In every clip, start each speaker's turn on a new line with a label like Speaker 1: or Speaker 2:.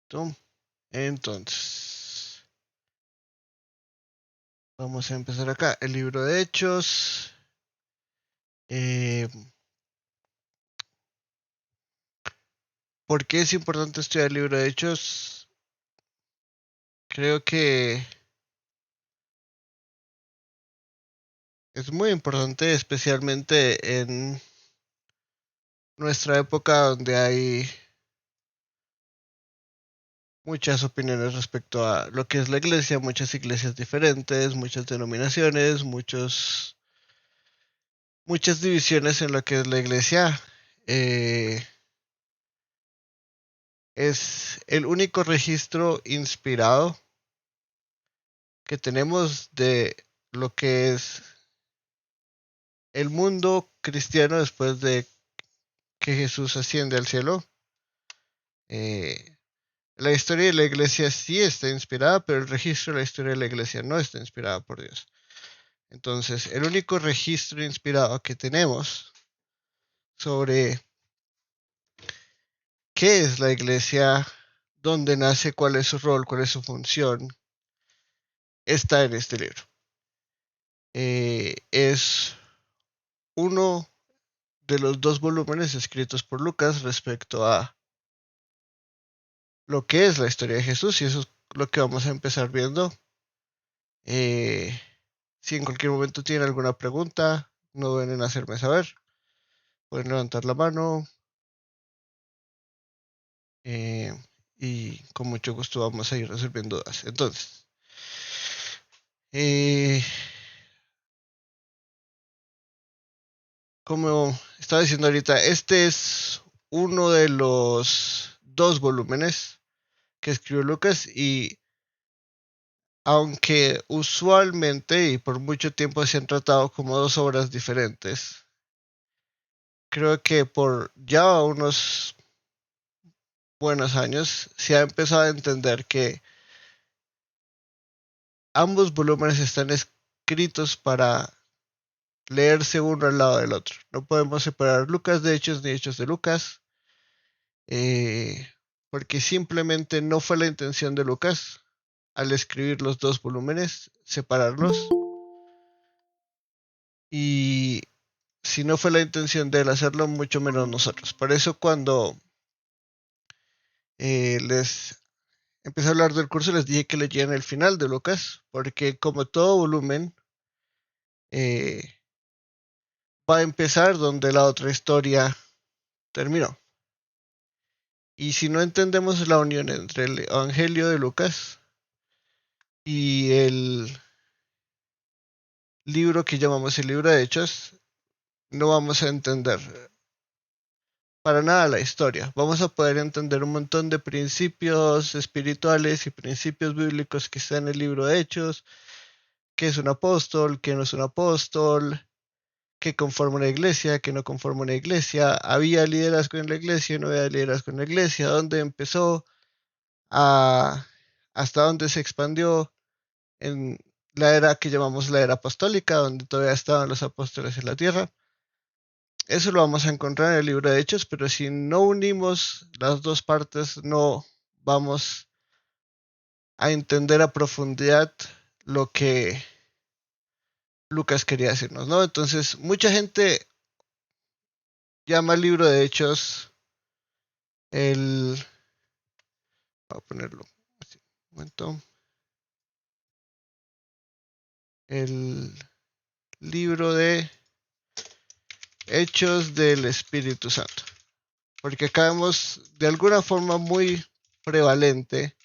Speaker 1: Listo. Entonces, vamos a empezar acá. El libro de Hechos. Eh, ¿Por qué es importante estudiar el libro de Hechos? Creo que es muy importante, especialmente en nuestra época donde hay muchas opiniones respecto a lo que es la iglesia, muchas iglesias diferentes, muchas denominaciones, muchas divisiones en lo que es la iglesia. Eh, es el único registro inspirado que tenemos de lo que es el mundo cristiano después de que Jesús asciende al cielo. Eh, la historia de la iglesia sí está inspirada, pero el registro de la historia de la iglesia no está inspirada por Dios. Entonces, el único registro inspirado que tenemos sobre qué es la iglesia, dónde nace, cuál es su rol, cuál es su función, está en este libro. Es uno de los dos volúmenes escritos por Lucas respecto a lo que es la historia de Jesús, y eso es lo que vamos a empezar viendo. Eh, si en cualquier momento tienen alguna pregunta, no duden en hacerme saber. Pueden levantar la mano eh, y con mucho gusto vamos a ir resolviendo dudas. Entonces, eh, como estaba diciendo ahorita, este es uno de los dos volúmenes que escribió Lucas, y aunque usualmente y por mucho tiempo se han tratado como dos obras diferentes, creo que por ya unos buenos años se ha empezado a entender que ambos volúmenes están escritos para leerse uno al lado del otro. No podemos separar Lucas de Hechos ni Hechos de Lucas, eh, porque simplemente no fue la intención de Lucas al escribir los dos volúmenes separarlos, y si no fue la intención de él hacerlo, mucho menos nosotros. Por eso cuando les empecé a hablar del curso les dije que leyeran el final de Lucas, porque como todo volumen eh, va a empezar donde la otra historia terminó. Y si no entendemos la unión entre el Evangelio de Lucas y el libro que llamamos el libro de Hechos, no vamos a entender para nada la historia. Vamos a poder entender un montón de principios espirituales y principios bíblicos que están en el libro de Hechos, qué es un apóstol, qué no es un apóstol, qué conforma una iglesia, qué no conforma una iglesia, había liderazgo en la iglesia, no había liderazgo en la iglesia, dónde empezó, a, hasta dónde se expandió en la era que llamamos la era apostólica, donde todavía estaban los apóstoles en la tierra. Eso lo vamos a encontrar en el libro de Hechos, pero si no unimos las dos partes, no vamos a entender a profundidad lo que Lucas quería decirnos, ¿no? Entonces, mucha gente llama al libro de Hechos el... Voy a ponerlo así, un momento. El libro de Hechos del Espíritu Santo. Porque caemos de alguna forma muy prevalente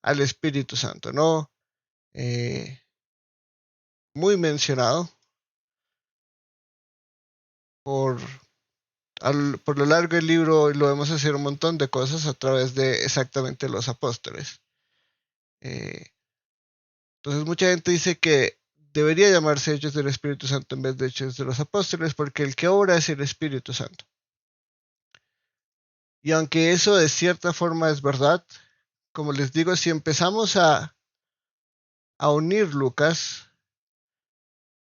Speaker 1: al Espíritu Santo, ¿no? Muy mencionado por, por lo largo del libro, lo vemos hacer un montón de cosas a través de exactamente los apóstoles. Eh, entonces mucha gente dice que debería llamarse Hechos del Espíritu Santo en vez de Hechos de los Apóstoles, porque el que obra es el Espíritu Santo. Y aunque eso de cierta forma es verdad, como les digo, si empezamos a unir Lucas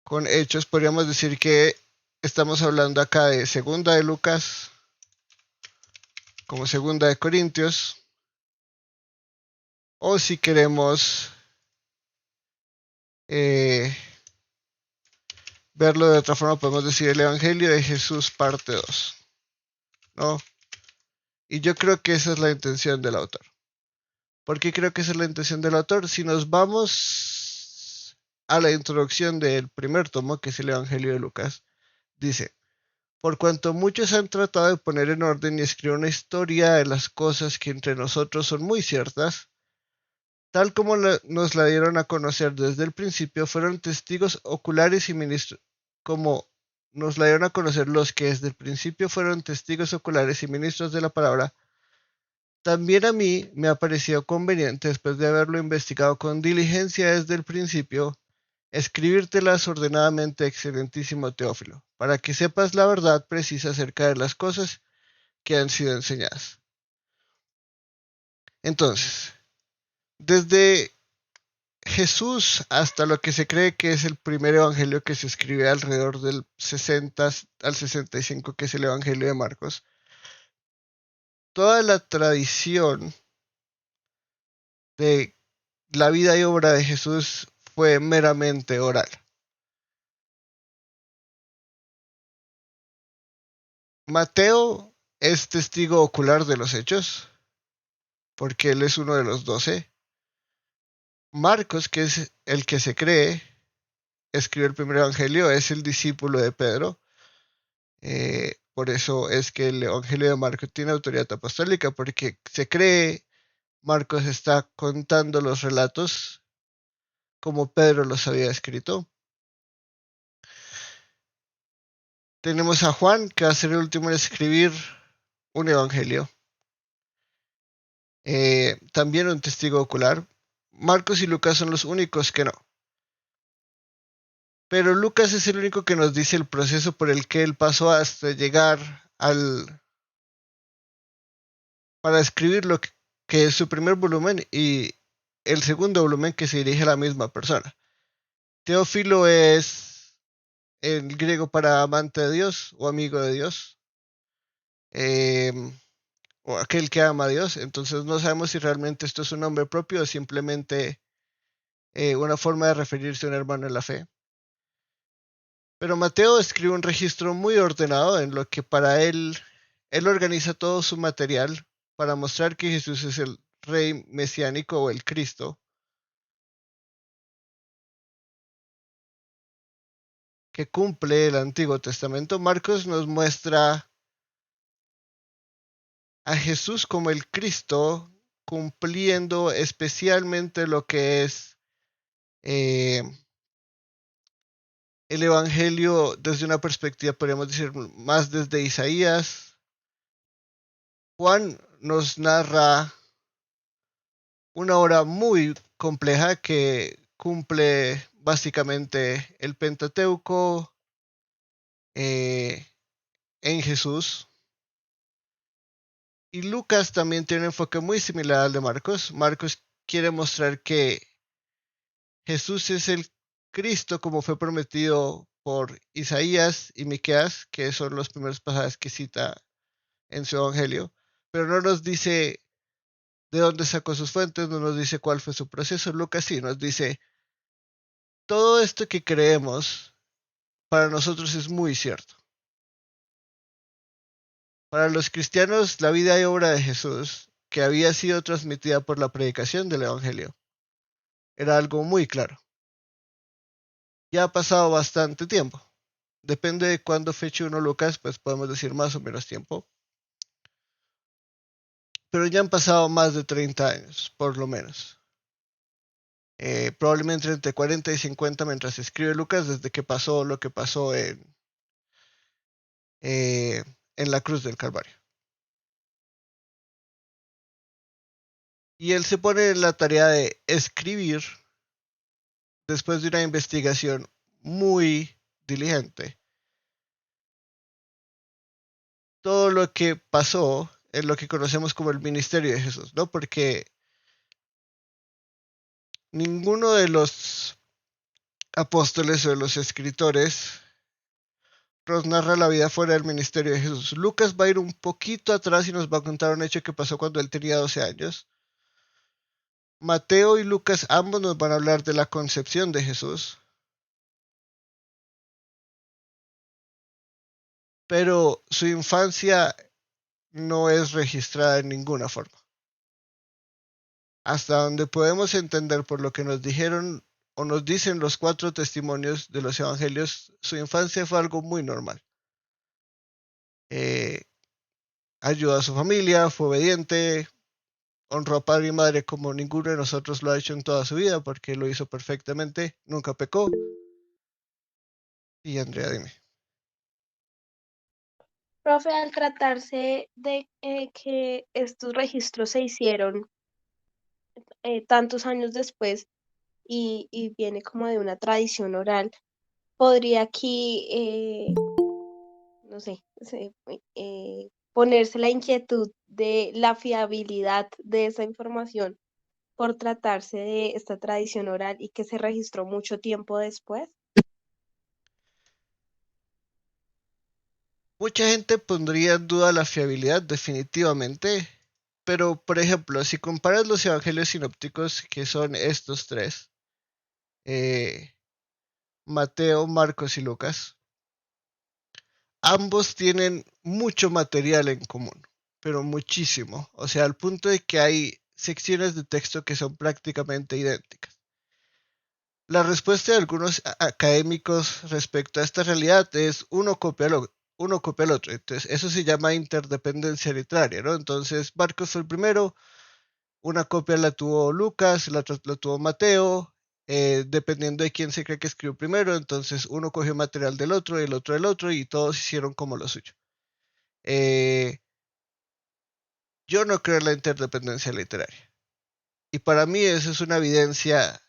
Speaker 1: con Hechos, podríamos decir que estamos hablando acá de segunda de Lucas como segunda de Corintios, O si queremos verlo de otra forma, podemos decir el Evangelio de Jesús parte 2, ¿no? Y yo creo que esa es la intención del autor. ¿Por qué creo que esa es la intención del autor? Si nos vamos a la introducción del primer tomo, que es el Evangelio de Lucas, dice: por cuanto muchos han tratado de poner en orden y escribir una historia de las cosas que entre nosotros son muy ciertas, tal como nos la dieron a conocer desde el principio, fueron testigos oculares y ministros, como nos la dieron a conocer los que desde el principio fueron testigos oculares y ministros de la palabra, también a mí me ha parecido conveniente, después de haberlo investigado con diligencia desde el principio, escribírtelas ordenadamente, excelentísimo Teófilo, para que sepas la verdad precisa acerca de las cosas que han sido enseñadas. Entonces, desde Jesús hasta lo que se cree que es el primer evangelio que se escribe alrededor del 60 al 65, que es el Evangelio de Marcos, toda la tradición de la vida y obra de Jesús fue meramente oral. Mateo es testigo ocular de los hechos, porque él es uno de los 12. Marcos, que es el que se cree, escribió el primer evangelio, es el discípulo de Pedro. Por eso es que el evangelio de Marcos tiene autoridad apostólica, porque se cree Marcos está contando los relatos como Pedro los había escrito. Tenemos a Juan, que va a ser el último en escribir un evangelio. También un testigo ocular. Marcos y Lucas son los únicos que no. Pero Lucas es el único que nos dice el proceso por el que él pasó hasta llegar para escribir lo que es su primer volumen y el segundo volumen que se dirige a la misma persona. Teófilo es el griego para amante de Dios o amigo de Dios, eh, o aquel que ama a Dios. Entonces no sabemos si realmente esto es un nombre propio o simplemente una forma de referirse a un hermano en la fe. Pero Mateo escribe un registro muy ordenado en lo que para él organiza todo su material para mostrar que Jesús es el rey mesiánico o el Cristo, que cumple el Antiguo Testamento. Marcos nos muestra a Jesús como el Cristo, cumpliendo especialmente lo que es eh, el Evangelio desde una perspectiva, podríamos decir, más desde Isaías. Juan nos narra una obra muy compleja que cumple básicamente el Pentateuco eh, en Jesús. Y Lucas también tiene un enfoque muy similar al de Marcos. Marcos quiere mostrar que Jesús es el Cristo como fue prometido por Isaías y Miqueas, que son los primeros pasajes que cita en su evangelio, pero no nos dice de dónde sacó sus fuentes, no nos dice cuál fue su proceso. Lucas sí nos dice: todo esto que creemos para nosotros es muy cierto. Para los cristianos, la vida y obra de Jesús, que había sido transmitida por la predicación del evangelio, era algo muy claro. Ya ha pasado bastante tiempo. Depende de cuándo feche uno Lucas, pues podemos decir más o menos tiempo. Pero ya han pasado más de 30 años, por lo menos. Probablemente entre 40 y 50 mientras escribe Lucas, desde que pasó lo que pasó en la cruz del Calvario. Y él se pone en la tarea de escribir, después de una investigación muy diligente, todo lo que pasó en lo que conocemos como el ministerio de Jesús, ¿no? Porque ninguno de los apóstoles o de los escritores nos narra la vida fuera del ministerio de Jesús. Lucas va a ir un poquito atrás y nos va a contar un hecho que pasó cuando él tenía 12 años. Mateo y Lucas ambos nos van a hablar de la concepción de Jesús, pero su infancia no es registrada en ninguna forma. Hasta donde podemos entender por lo que nos dijeron o nos dicen los 4 testimonios de los evangelios, su infancia fue algo muy normal. Eh, Ayudó a su familia, fue obediente, honró a padre y madre como ninguno de nosotros lo ha hecho en toda su vida, porque lo hizo perfectamente, nunca pecó. Y Andrea, dime.
Speaker 2: Profe, al tratarse de que estos registros se hicieron tantos años después y viene como de una tradición oral, podría aquí, no sé, ponerse la inquietud de la fiabilidad de esa información por tratarse de esta tradición oral y que se registró mucho tiempo después.
Speaker 1: Mucha gente pondría en duda la fiabilidad definitivamente, pero por ejemplo, si comparas los evangelios sinópticos, que son estos 3, eh, Mateo, Marcos y Lucas, ambos tienen mucho material en común, pero muchísimo. O sea, al punto de que hay secciones de texto que son prácticamente idénticas. La respuesta de algunos académicos respecto a esta realidad es uno copia al otro. Entonces, eso se llama interdependencia literaria, ¿no? Entonces, Marcos fue el primero, una copia la tuvo Lucas, la otra la tuvo Mateo, dependiendo de quién se cree que escribió primero, entonces uno cogió material del otro y el otro del otro y todos hicieron como lo suyo. Eh, yo no creo en la interdependencia literaria. Y para mí eso es una evidencia,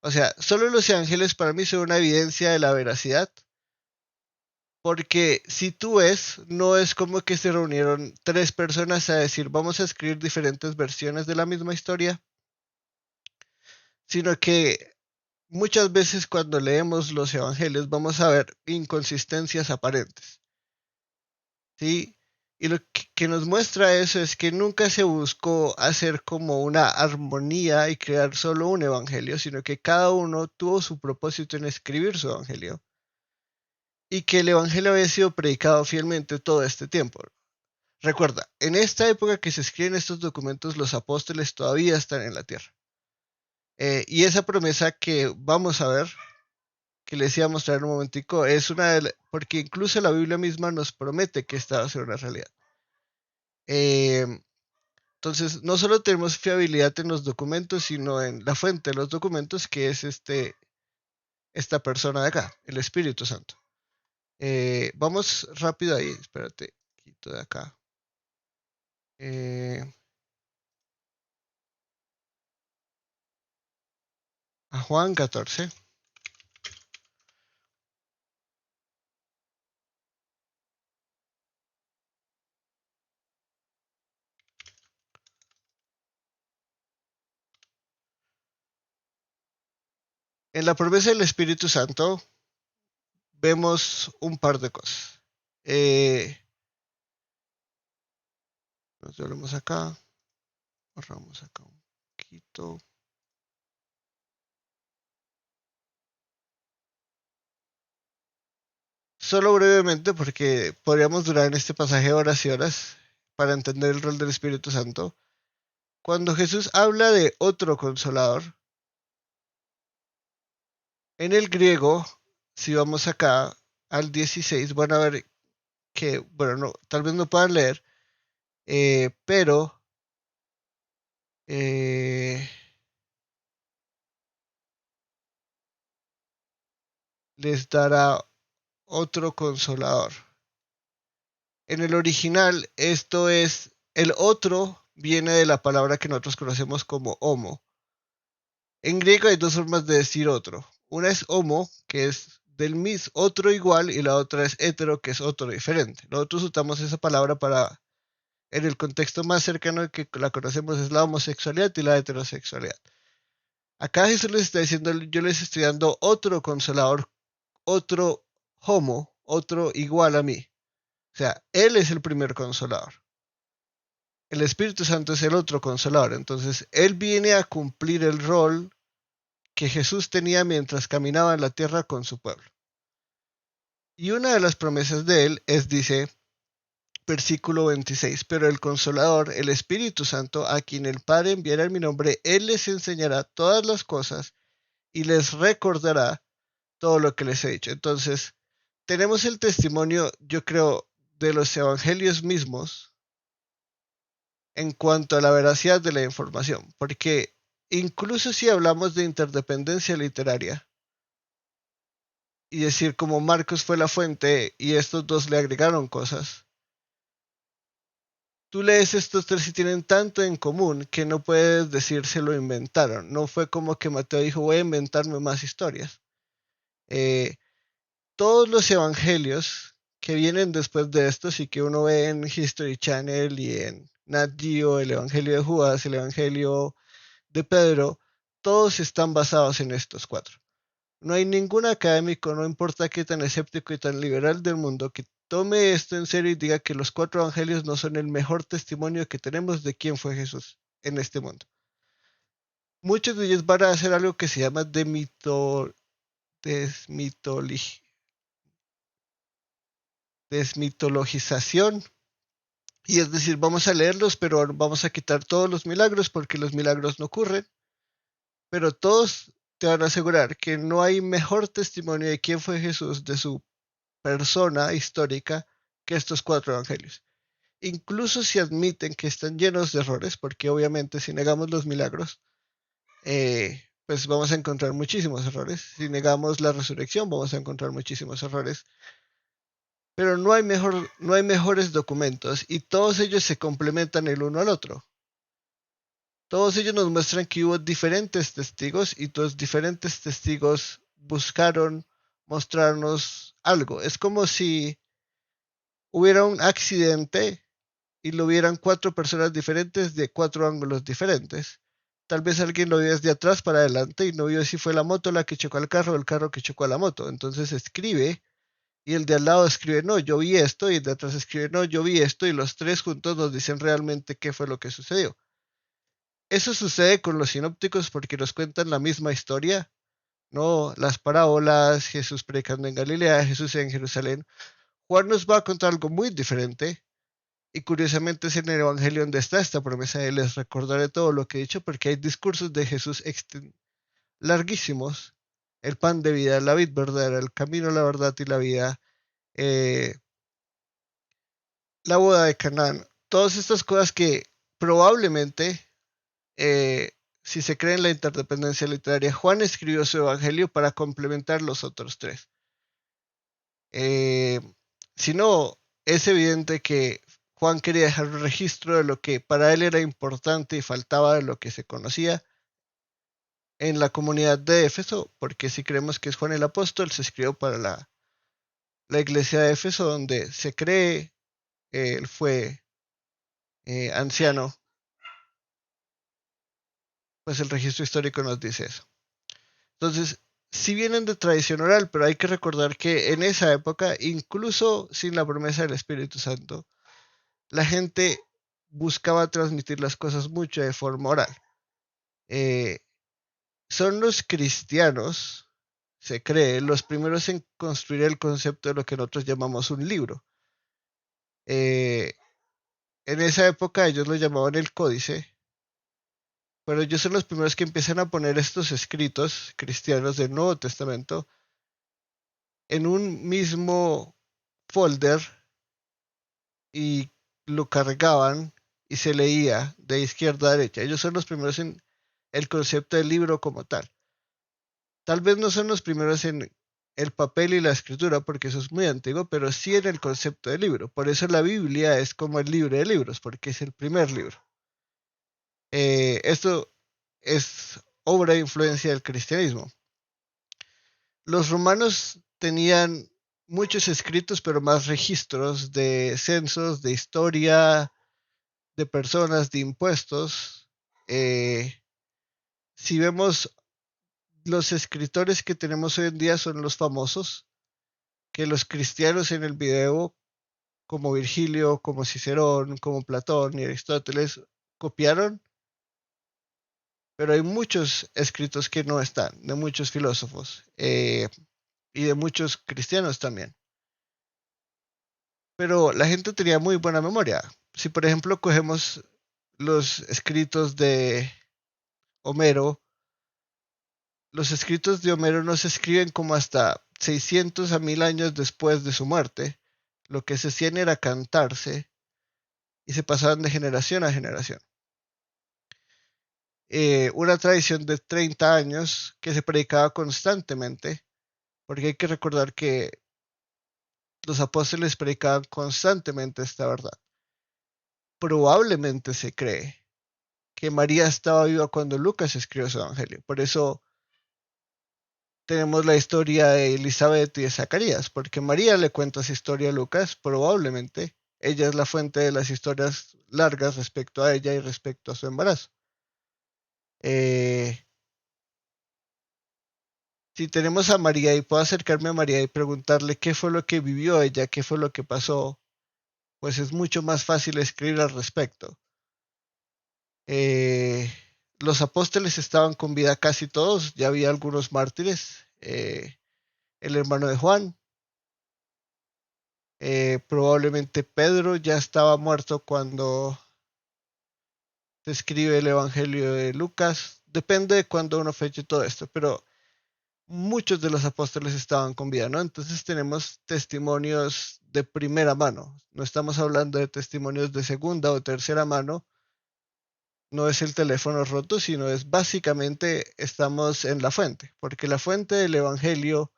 Speaker 1: o sea, solo los ángeles para mí son una evidencia de la veracidad, porque si tú ves, no es como que se reunieron 3 personas a decir vamos a escribir diferentes versiones de la misma historia, sino que muchas veces cuando leemos los evangelios vamos a ver inconsistencias aparentes, ¿sí? Y lo que nos muestra eso es que nunca se buscó hacer como una armonía y crear solo un evangelio, sino que cada uno tuvo su propósito en escribir su evangelio y que el evangelio había sido predicado fielmente todo este tiempo. Recuerda, en esta época que se escriben estos documentos, los apóstoles todavía están en la tierra. Y esa promesa que vamos a ver, que les iba a mostrar en un momentico, es porque incluso la Biblia misma nos promete que esta va a ser una realidad. Eh, entonces, no solo tenemos fiabilidad en los documentos, sino en la fuente de los documentos, que es esta persona de acá, el Espíritu Santo. Vamos rápido ahí, espérate, quito de acá. A Juan 14. En la promesa del Espíritu Santo vemos un par de cosas. Nos volvemos acá, borramos acá un poquito. Solo brevemente, porque podríamos durar en este pasaje horas y horas para entender el rol del Espíritu Santo. Cuando Jesús habla de otro consolador, en el griego, si vamos acá al 16, van a ver que, bueno, no, tal vez no puedan leer, pero eh, les dará otro consolador. En el original, esto es, el otro viene de la palabra que nosotros conocemos como homo. En griego hay 2 formas de decir otro. Una es homo, que es del mismo otro igual, y la otra es hetero, que es otro diferente. Nosotros usamos esa palabra para, en el contexto más cercano que la conocemos es la homosexualidad y la heterosexualidad. Acá Jesús les está diciendo, yo les estoy dando otro consolador, otro homo, otro igual a mí. O sea, Él es el primer consolador. El Espíritu Santo es el otro consolador. Entonces, Él viene a cumplir el rol que Jesús tenía mientras caminaba en la tierra con su pueblo. Y una de las promesas de Él es, dice, versículo 26, pero el Consolador, el Espíritu Santo, a quien el Padre enviará en mi nombre, Él les enseñará todas las cosas y les recordará todo lo que les he dicho. Entonces, tenemos el testimonio, yo creo, de los evangelios mismos en cuanto a la veracidad de la información, porque incluso si hablamos de interdependencia literaria y decir como Marcos fue la fuente y estos dos le agregaron cosas, tú lees estos tres y tienen tanto en común que no puedes decir se lo inventaron. No fue como que Mateo dijo voy a inventarme más historias. Eh, todos los evangelios que vienen después de estos y que uno ve en History Channel y en Nat Geo, el Evangelio de Judas, el Evangelio de Pedro, todos están basados en estos cuatro. No hay ningún académico, no importa qué tan escéptico y tan liberal del mundo, que tome esto en serio y diga que los cuatro evangelios no son el mejor testimonio que tenemos de quién fue Jesús en este mundo. Muchos de ellos van a hacer algo que se llama desmitologización. Y es decir, vamos a leerlos, pero vamos a quitar todos los milagros porque los milagros no ocurren. Pero todos te van a asegurar que no hay mejor testimonio de quién fue Jesús, de su persona histórica, que estos cuatro evangelios. Incluso si admiten que están llenos de errores, porque obviamente si negamos los milagros, pues vamos a encontrar muchísimos errores. Si negamos la resurrección, vamos a encontrar muchísimos errores. Pero no hay mejores documentos y todos ellos se complementan el uno al otro. Todos ellos nos muestran que hubo diferentes testigos y los diferentes testigos buscaron mostrarnos algo. Es como si hubiera un accidente y lo vieran cuatro personas diferentes de cuatro ángulos diferentes. Tal vez alguien lo vio desde atrás para adelante y no vio si fue la moto la que chocó al carro o el carro que chocó a la moto. Entonces escribe y el de al lado escribe, no, yo vi esto y el de atrás escribe, no, yo vi esto y los tres juntos nos dicen realmente qué fue lo que sucedió. Eso sucede con los sinópticos porque nos cuentan la misma historia, ¿no? Las parábolas, Jesús predicando en Galilea, Jesús en Jerusalén. Juan nos va a contar algo muy diferente y curiosamente es en el Evangelio donde está esta promesa de les recordaré todo lo que he dicho porque hay discursos de Jesús larguísimos. El pan de vida, la vid verdadera, el camino, la verdad y la vida, eh, la boda de Canaán. Todas estas cosas que probablemente eh, si se cree en la interdependencia literaria, Juan escribió su evangelio para complementar los otros tres. Eh, si no, es evidente que Juan quería dejar un registro de lo que para él era importante y faltaba de lo que se conocía en la comunidad de Éfeso, porque si creemos que es Juan el apóstol, se escribió para la iglesia de Éfeso, donde se cree él fue anciano, pues el registro histórico nos dice eso. Entonces, sí vienen de tradición oral, pero hay que recordar que en esa época, incluso sin la promesa del Espíritu Santo, la gente buscaba transmitir las cosas mucho de forma oral. Eh, son los cristianos, se cree, los primeros en construir el concepto de lo que nosotros llamamos un libro. Eh, en esa época ellos lo llamaban el códice, pero ellos son los primeros que empiezan a poner estos escritos cristianos del Nuevo Testamento en un mismo folder y lo cargaban y se leía de izquierda a derecha. Ellos son los primeros en el concepto del libro como tal. Tal vez no son los primeros en el papel y la escritura, porque eso es muy antiguo, pero sí en el concepto del libro. Por eso la Biblia es como el libro de libros, porque es el primer libro. Esto es obra e influencia del cristianismo. Los romanos tenían muchos escritos, pero más registros de censos, de historia, de personas, de impuestos. Si vemos los escritores que tenemos hoy en día son los famosos, que los cristianos en el video como Virgilio, como Cicerón, como Platón y Aristóteles, copiaron, pero hay muchos escritos que no están, de muchos filósofos y de muchos cristianos también. Pero la gente tenía muy buena memoria. Si por ejemplo cogemos los escritos de Homero, los escritos de Homero no se escriben como hasta 600 a 1000 años después de su muerte. Lo que se hacían era cantarse y se pasaban de generación a generación. Una tradición de 30 años que se predicaba constantemente, porque hay que recordar que los apóstoles predicaban constantemente esta verdad. Probablemente se cree que María estaba viva cuando Lucas escribió su evangelio. Por eso tenemos la historia de Elizabeth y de Zacarías, porque María le cuenta esa historia a Lucas, probablemente ella es la fuente de las historias largas respecto a ella y respecto a su embarazo. Eh, si tenemos a María y puedo acercarme a María y preguntarle qué fue lo que vivió ella, qué fue lo que pasó, pues es mucho más fácil escribir al respecto. Eh, los apóstoles estaban con vida casi todos, ya había algunos mártires. El hermano de Juan, probablemente Pedro ya estaba muerto cuando se escribe el Evangelio de Lucas. Depende de cuándo uno feche todo esto, pero muchos de los apóstoles estaban con vida, ¿no? Entonces tenemos testimonios de primera mano. No estamos hablando de testimonios de segunda o tercera mano. No es el teléfono roto, sino es básicamente estamos en la fuente, porque la fuente del Evangelio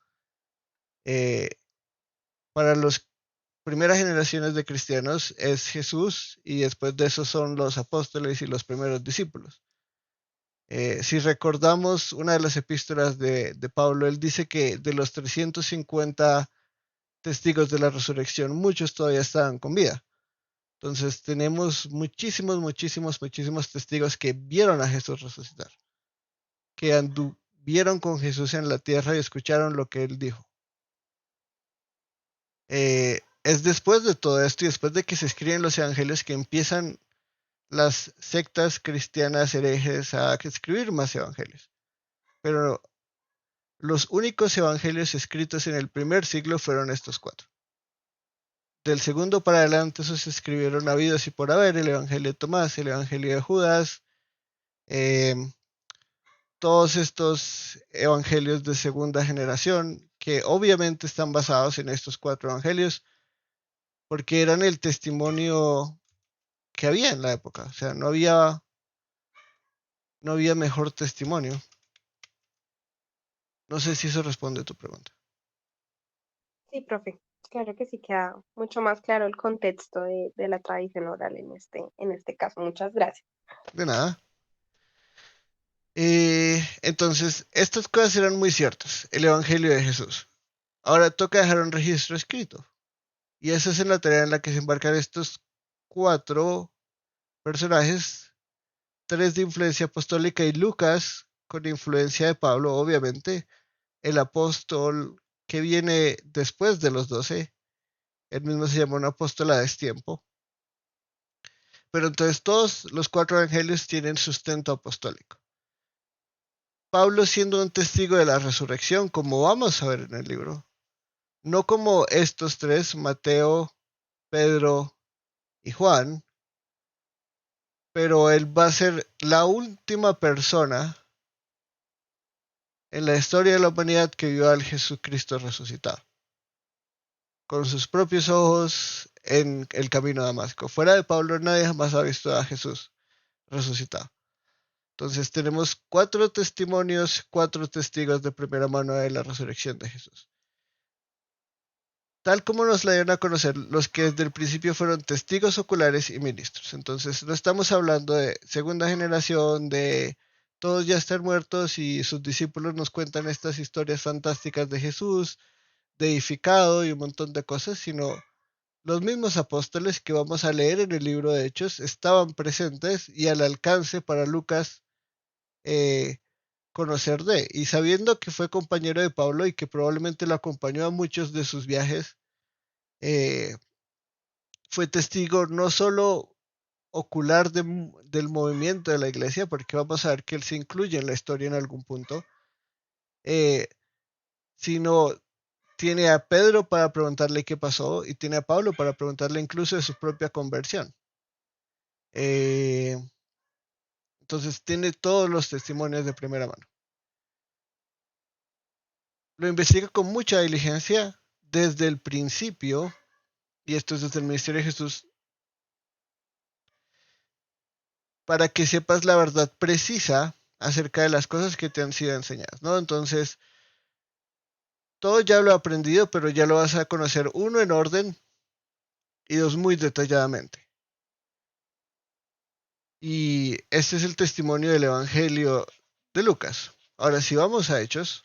Speaker 1: eh, para las primeras generaciones de cristianos es Jesús y después de eso son los apóstoles y los primeros discípulos. Si recordamos una de las epístolas de Pablo, él dice que de los 350 testigos de la resurrección, muchos todavía estaban con vida. Entonces tenemos muchísimos testigos que vieron a Jesús resucitar, que anduvieron con Jesús en la tierra y escucharon lo que él dijo. Es después de todo esto y después de que se escriben los evangelios que empiezan las sectas cristianas herejes a escribir más evangelios. Pero los únicos evangelios escritos en el primer siglo fueron estos cuatro. Del segundo para adelante esos se escribieron habidos y por haber, el evangelio de Tomás, el evangelio de Judas, eh, todos estos evangelios de segunda generación que obviamente están basados en estos cuatro evangelios porque eran el testimonio que había en la época. O sea, no había mejor testimonio. No sé si eso responde a tu pregunta.
Speaker 2: Sí, profe. Claro que sí queda mucho más claro el contexto de la tradición oral en este caso. Muchas gracias.
Speaker 1: De nada. Entonces, estas cosas eran muy ciertas. El Evangelio de Jesús. Ahora toca dejar un registro escrito. Y esa es la tarea en la que se embarcan estos cuatro personajes, tres de influencia apostólica y Lucas con influencia de Pablo, obviamente, el apóstol que viene después de los 12. Él mismo se llama un apóstol a destiempo. Pero entonces todos los cuatro evangelios tienen sustento apostólico. Pablo siendo un testigo de la resurrección, como vamos a ver en el libro, no como estos tres, Mateo, Pedro y Juan, pero él va a ser la última persona en la historia de la humanidad que vio al Jesucristo resucitado, con sus propios ojos en el camino a Damasco. Fuera de Pablo nadie jamás ha visto a Jesús resucitado. Entonces tenemos cuatro testimonios, cuatro testigos de primera mano de la resurrección de Jesús. Tal como nos la dieron a conocer los que desde el principio fueron testigos oculares y ministros. Entonces no estamos hablando de segunda generación, de todos ya están muertos y sus discípulos nos cuentan estas historias fantásticas de Jesús, deificado y un montón de cosas, sino los mismos apóstoles que vamos a leer en el libro de Hechos estaban presentes y al alcance para Lucas eh, conocer de, y sabiendo que fue compañero de Pablo y que probablemente lo acompañó a muchos de sus viajes, eh, fue testigo no solo ocular del movimiento de la iglesia, porque vamos a ver que él se incluye en la historia en algún punto, sino tiene a Pedro para preguntarle qué pasó y tiene a Pablo para preguntarle incluso de su propia conversión. Entonces tiene todos los testimonios de primera mano. Lo investiga con mucha diligencia desde el principio, y esto es desde el ministerio de Jesús, para que sepas la verdad precisa acerca de las cosas que te han sido enseñadas, ¿no? Entonces, todo ya lo he aprendido, pero ya lo vas a conocer, uno, en orden, y dos, muy detalladamente. Y este es el testimonio del Evangelio de Lucas. Ahora, si vamos a Hechos,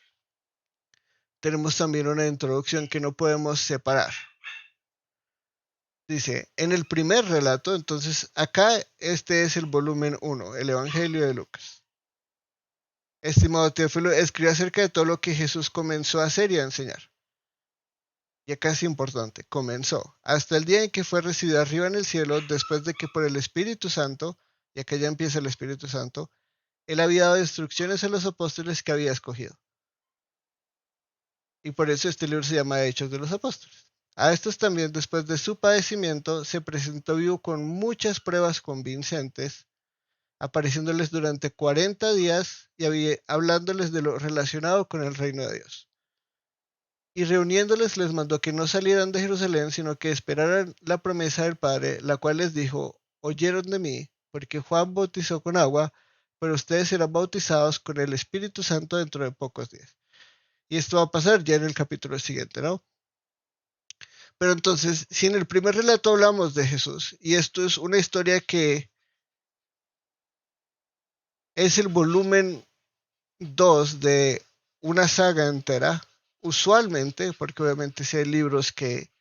Speaker 1: tenemos también una introducción que no podemos separar. Dice, en el primer relato, entonces acá este es el volumen 1, el Evangelio de Lucas. Estimado Teófilo, escribe acerca de todo lo que Jesús comenzó a hacer y a enseñar. Y acá es importante, comenzó, hasta el día en que fue recibido arriba en el cielo, después de que por el Espíritu Santo, y acá ya empieza el Espíritu Santo, él había dado instrucciones a los apóstoles que había escogido. Y por eso este libro se llama Hechos de los Apóstoles. A estos también, después de su padecimiento, se presentó vivo con muchas pruebas convincentes, apareciéndoles durante 40 días y hablándoles de lo relacionado con el reino de Dios. Y reuniéndoles les mandó que no salieran de Jerusalén, sino que esperaran la promesa del Padre, la cual les dijo, oyeron de mí, porque Juan bautizó con agua, pero ustedes serán bautizados con el Espíritu Santo dentro de pocos días. Y esto va a pasar ya en el capítulo siguiente, ¿no? Pero entonces, si en el primer relato hablamos de Jesús, y esto es una historia que es el volumen 2 de una saga entera, usualmente, porque obviamente si hay libros que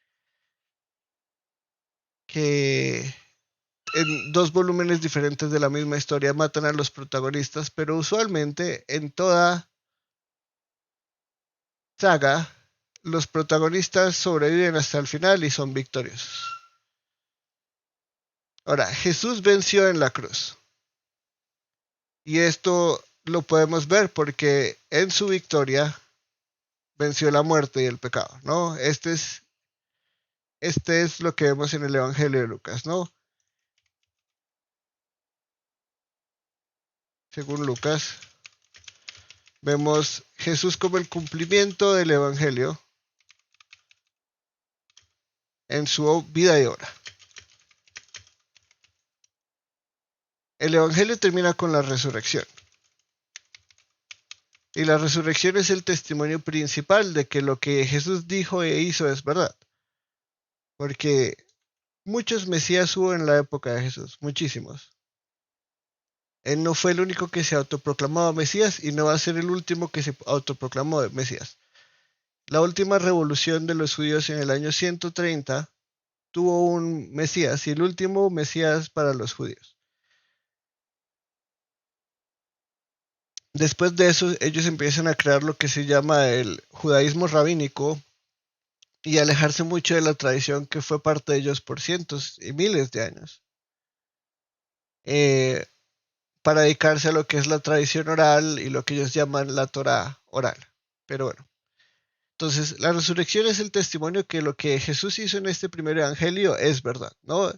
Speaker 1: en dos volúmenes diferentes de la misma historia matan a los protagonistas, pero usualmente en toda saga los protagonistas sobreviven hasta el final y son victoriosos. Ahora, Jesús venció en la cruz. Y esto lo podemos ver porque en su victoria venció la muerte y el pecado, ¿no? Este es lo que vemos en el Evangelio de Lucas, ¿no? Según Lucas, vemos Jesús como el cumplimiento del Evangelio en su vida y obra. El Evangelio termina con la resurrección. Y la resurrección es el testimonio principal de que lo que Jesús dijo e hizo es verdad. Porque muchos mesías hubo en la época de Jesús, muchísimos. Él no fue el único que se autoproclamaba Mesías y no va a ser el último que se autoproclamó Mesías. La última revolución de los judíos en el año 130 tuvo un Mesías y el último Mesías para los judíos. Después de eso, ellos empiezan a crear lo que se llama el judaísmo rabínico y alejarse mucho de la tradición que fue parte de ellos por cientos y miles de años, eh, para dedicarse a lo que es la tradición oral y lo que ellos llaman la Torah oral. Pero bueno, entonces la resurrección es el testimonio que lo que Jesús hizo en este primer evangelio es verdad, ¿no?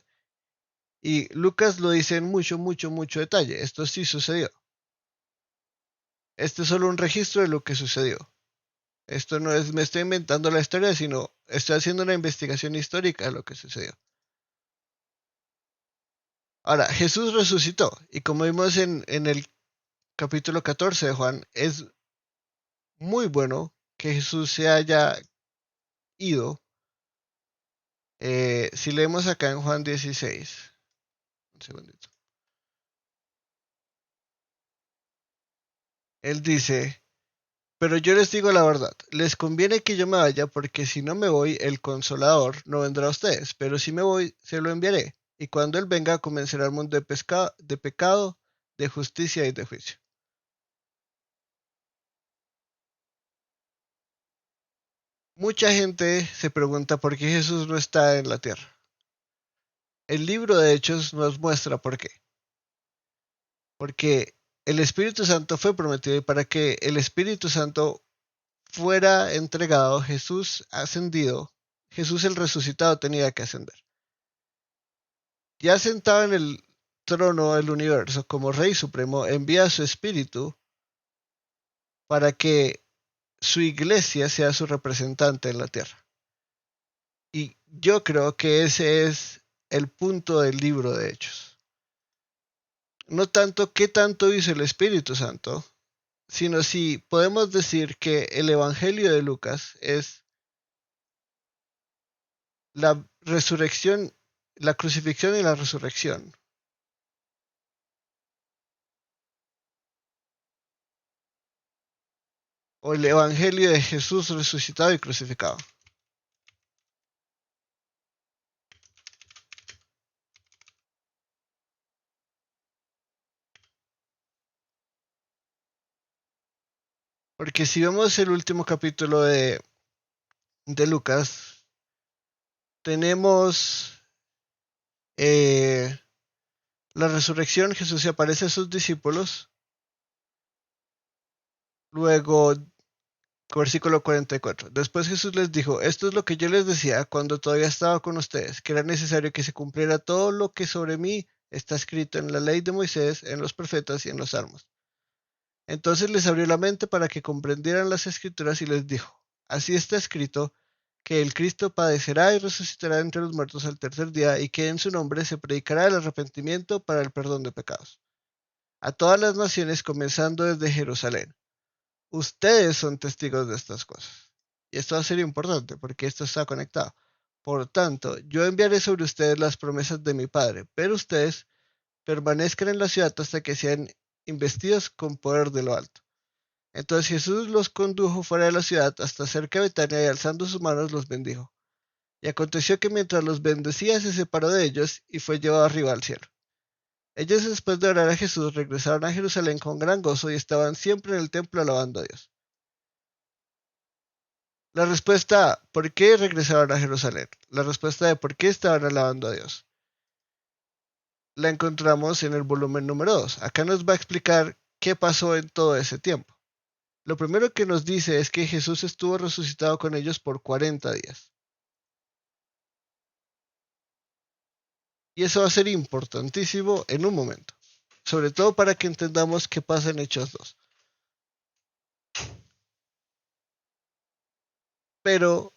Speaker 1: Y Lucas lo dice en mucho detalle. Esto sí sucedió. Este es solo un registro de lo que sucedió. Esto no es, me estoy inventando la historia, sino estoy haciendo una investigación histórica de lo que sucedió. Ahora, Jesús resucitó, y como vimos en el capítulo 14 de Juan, es muy bueno que Jesús se haya ido. Si leemos acá en Juan 16, un segundito, él dice, pero yo les digo la verdad, les conviene que yo me vaya, porque si no me voy, el Consolador no vendrá a ustedes, pero si me voy, se lo enviaré. Y cuando Él venga, comenzará el mundo de pecado, de justicia y de juicio. Mucha gente se pregunta por qué Jesús no está en la tierra. El libro de Hechos nos muestra por qué. Porque el Espíritu Santo fue prometido y para que el Espíritu Santo fuera entregado, Jesús ascendido, Jesús el resucitado tenía que ascender. Ya sentado en el trono del universo como Rey Supremo, envía a su Espíritu para que su iglesia sea su representante en la tierra. Y yo creo que ese es el punto del libro de Hechos. No tanto qué tanto hizo el Espíritu Santo, sino si podemos decir que el Evangelio de Lucas es la resurrección, la crucifixión y la resurrección, o el Evangelio de Jesús resucitado y crucificado. Porque si vemos el último capítulo de Lucas, tenemos la resurrección, Jesús se aparece a sus discípulos, luego versículo 44. Después Jesús les dijo, esto es lo que yo les decía cuando todavía estaba con ustedes, que era necesario que se cumpliera todo lo que sobre mí está escrito en la ley de Moisés, en los profetas y en los salmos. Entonces les abrió la mente para que comprendieran las escrituras y les dijo, así está escrito, que el Cristo padecerá y resucitará entre los muertos al tercer día y que en su nombre se predicará el arrepentimiento para el perdón de pecados. A todas las naciones comenzando desde Jerusalén. Ustedes son testigos de estas cosas. Y esto va a ser importante porque esto está conectado. Por tanto, yo enviaré sobre ustedes las promesas de mi Padre, pero ustedes permanezcan en la ciudad hasta que sean investidos con poder de lo alto. Entonces Jesús los condujo fuera de la ciudad hasta cerca de Betania y alzando sus manos los bendijo. Y aconteció que mientras los bendecía se separó de ellos y fue llevado arriba al cielo. Ellos después de orar a Jesús regresaron a Jerusalén con gran gozo y estaban siempre en el templo alabando a Dios. La respuesta ¿por qué regresaron a Jerusalén? La respuesta de por qué estaban alabando a Dios. La encontramos en el volumen número 2. Acá nos va a explicar qué pasó en todo ese tiempo. Lo primero que nos dice es que Jesús estuvo resucitado con ellos por 40 días. Y eso va a ser importantísimo en un momento. Sobre todo para que entendamos qué pasa en Hechos 2. Pero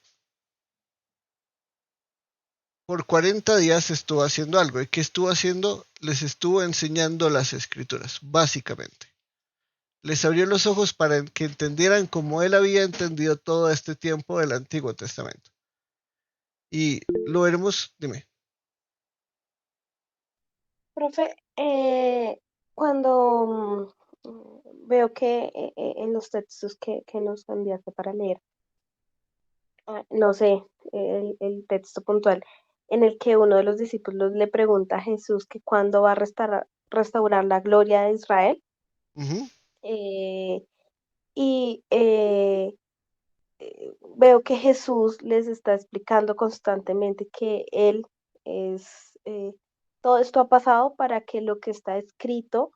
Speaker 1: por 40 días estuvo haciendo algo. ¿Y qué estuvo haciendo? Les estuvo enseñando las escrituras, básicamente. Les abrió los ojos para que entendieran cómo él había entendido todo este tiempo del Antiguo Testamento. Y lo veremos, dime.
Speaker 2: Profe, cuando veo que en los textos que nos enviaste para leer, no sé, el texto puntual, en el que uno de los discípulos le pregunta a Jesús que cuándo va a restaurar la gloria de Israel,
Speaker 1: Ujú,
Speaker 2: eh, y veo que Jesús les está explicando constantemente que Él es, todo esto ha pasado para que lo que está escrito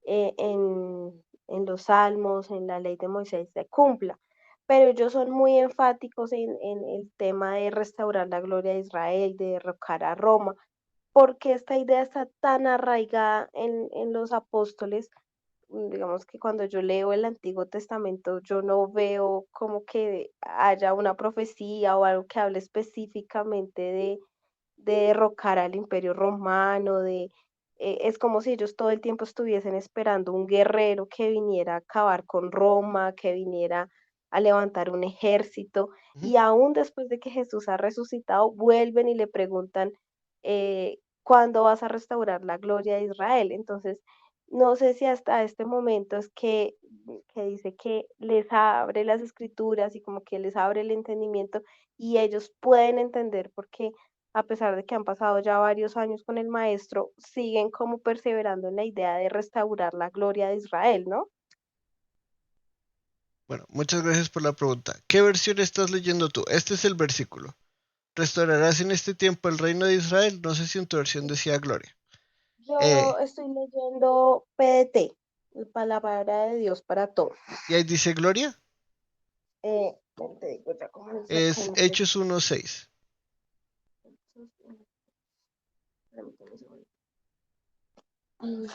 Speaker 2: en los salmos, en la ley de Moisés se cumpla. Pero ellos son muy enfáticos en el tema de restaurar la gloria de Israel, de derrocar a Roma, porque esta idea está tan arraigada en los apóstoles. Digamos que cuando yo leo el Antiguo Testamento, yo no veo como que haya una profecía o algo que hable específicamente de derrocar al Imperio Romano, es como si ellos todo el tiempo estuviesen esperando un guerrero que viniera a acabar con Roma, que viniera a levantar un ejército,
Speaker 1: ujú.
Speaker 2: y aún después de que Jesús ha resucitado, vuelven y le preguntan, ¿cuándo vas a restaurar la gloria de Israel? Entonces, no sé si hasta este momento es que dice que les abre las escrituras y como que les abre el entendimiento y ellos pueden entender porque a pesar de que han pasado ya varios años con el maestro, siguen como perseverando en la idea de restaurar la gloria de Israel, ¿no?
Speaker 1: Bueno, muchas gracias por la pregunta. ¿Qué versión estás leyendo tú? Este es el versículo. restaurarás en este tiempo el reino de Israel. No sé si en tu versión decía gloria.
Speaker 2: Yo estoy leyendo PDT, la palabra de Dios para todo.
Speaker 1: Y ahí dice gloria.
Speaker 2: Te digo ya cómo dice acá
Speaker 1: Es
Speaker 2: en
Speaker 1: Hechos 1:6.
Speaker 2: permíteme un segundo. Mm,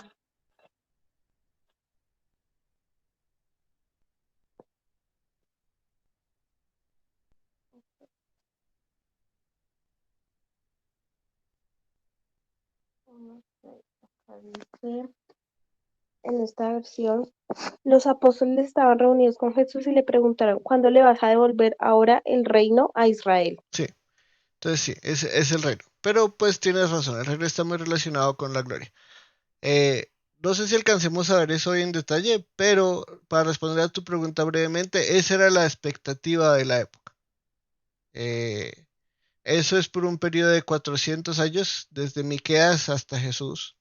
Speaker 2: acá dice, en esta versión, los apóstoles estaban reunidos con Jesús y le preguntaron, ¿cuándo le vas a devolver ahora el reino a Israel?
Speaker 1: Sí, entonces sí, es el reino. Pero pues tienes razón, el reino está muy relacionado con la gloria. Eh, no sé si alcancemos a ver eso hoy en detalle, pero para responder a tu pregunta brevemente, esa era la expectativa de la época. Eh, Eso es por un periodo de 400 años, desde Miqueas hasta Jesús.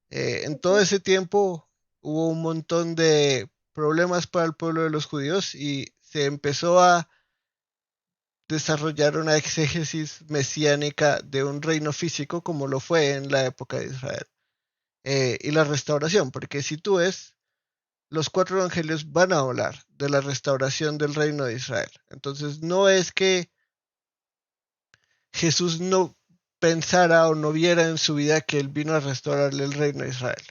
Speaker 1: En todo
Speaker 2: Ujú.
Speaker 1: ese tiempo hubo un montón de problemas para el pueblo de los judíos y se empezó a desarrollar una exégesis mesiánica de un reino físico como lo fue en la época de Israel. Y la restauración, porque si tú ves, los cuatro evangelios van a hablar de la restauración del reino de Israel. Entonces no es que Jesús no pensara o no viera en su vida que él vino a restaurarle el reino de Israel.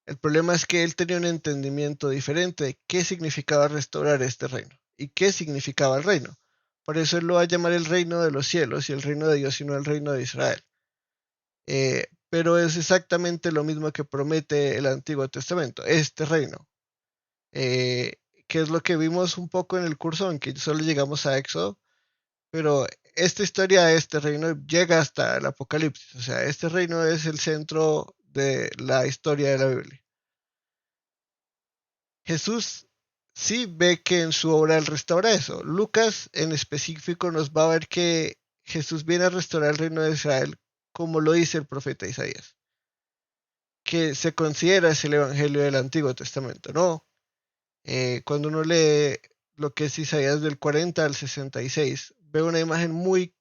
Speaker 1: El problema es que él tenía un entendimiento diferente de qué significaba restaurar este reino y qué significaba el reino. Por eso él lo va a llamar el reino de los cielos y el reino de Dios y no el reino de Israel. Pero es exactamente lo mismo que promete el Antiguo Testamento, este reino, eh, que es lo que vimos un poco en el curso, aunque solo llegamos a Éxodo, pero esta historia de este reino llega hasta el Apocalipsis, o sea, este reino es el centro de la historia de la Biblia. Jesús sí ve que en su obra él restaura eso. Lucas en específico nos va a ver que Jesús viene a restaurar el reino de Israel como lo dice el profeta Isaías, que se considera es el evangelio del Antiguo Testamento, ¿no? Cuando uno lee lo que es Isaías del 40 al 66, ve una imagen muy,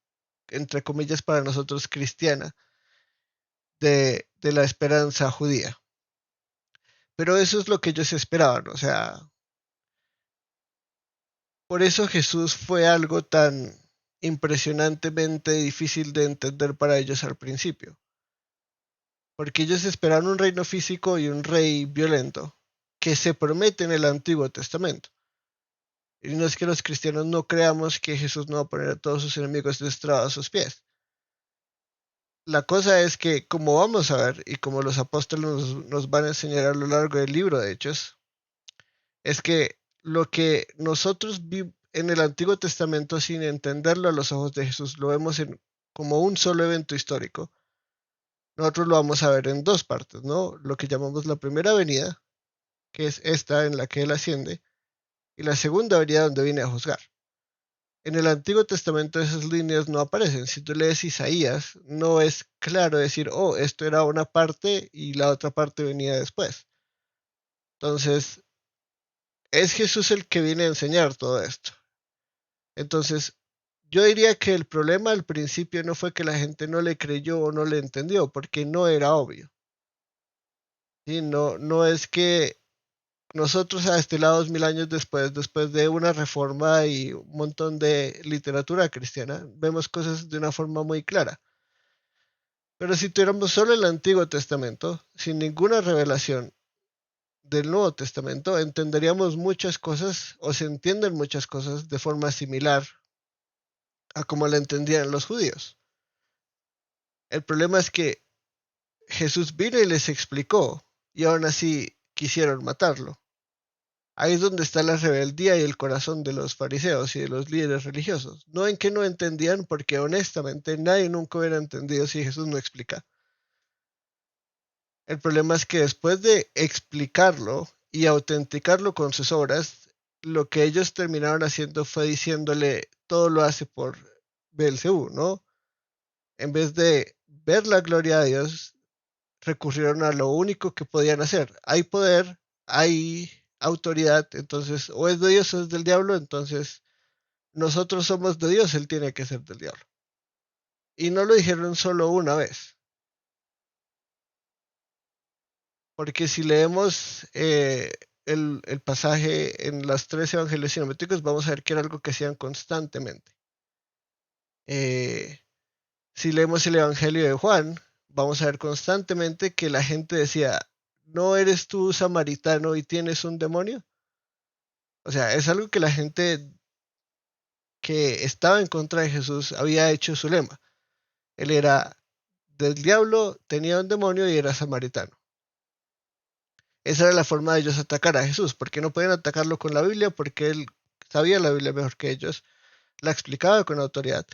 Speaker 1: entre comillas, para nosotros cristiana de la esperanza judía. Pero eso es lo que ellos esperaban, o sea, por eso Jesús fue algo tan impresionantemente difícil de entender para ellos al principio, porque ellos esperaban un reino físico y un rey violento que se promete en el Antiguo Testamento. Y no es que los cristianos no creamos que Jesús no va a poner a todos sus enemigos destrados a sus pies. La cosa es que, como vamos a ver, y como los apóstoles nos van a enseñar a lo largo del libro de Hechos, es que lo que nosotros en el Antiguo Testamento sin entenderlo a los ojos de Jesús, lo vemos como un solo evento histórico. Nosotros lo vamos a ver en dos partes, ¿no? Lo que llamamos la primera venida, que es esta en la que Él asciende, y la segunda venida donde viene a juzgar. En el Antiguo Testamento esas líneas no aparecen. Si tú lees Isaías, no es claro decir, oh, esto era una parte y la otra parte venía después. Entonces, es Jesús el que viene a enseñar todo esto. Entonces, yo diría que el problema al principio no fue que la gente no le creyó o no le entendió, porque no era obvio. ¿Sí? No, no es que nosotros a este lado, 2000 años después de una reforma y un montón de literatura cristiana, vemos cosas de una forma muy clara. Pero si tuviéramos solo el Antiguo Testamento, sin ninguna revelación del Nuevo Testamento, entenderíamos muchas cosas o se entienden muchas cosas de forma similar a como la entendían los judíos. El problema es que Jesús vino y les explicó y aún así quisieron matarlo. Ahí es donde está la rebeldía y el corazón de los fariseos y de los líderes religiosos. No en que no entendían, porque honestamente nadie nunca hubiera entendido si Jesús no explica. El problema es que después de explicarlo y autenticarlo con sus obras, lo que ellos terminaron haciendo fue diciéndole todo lo hace por Belcebú, ¿no? En vez de ver la gloria de Dios, recurrieron a lo único que podían hacer. Hay poder, hay autoridad, entonces o es de Dios o es del diablo, entonces nosotros somos de Dios, él tiene que ser del diablo. Y no lo dijeron solo una vez. Porque si leemos el pasaje en los 3 evangelios sinópticos, vamos a ver que era algo que hacían constantemente. Si leemos el evangelio de Juan, vamos a ver constantemente que la gente decía, ¿no eres tú samaritano y tienes un demonio? O sea, es algo que la gente que estaba en contra de Jesús había hecho su lema. Él era del diablo, tenía un demonio y era samaritano. Esa era la forma de ellos atacar a Jesús, porque no podían atacarlo con la Biblia, porque él sabía la Biblia mejor que ellos, la explicaba con autoridad.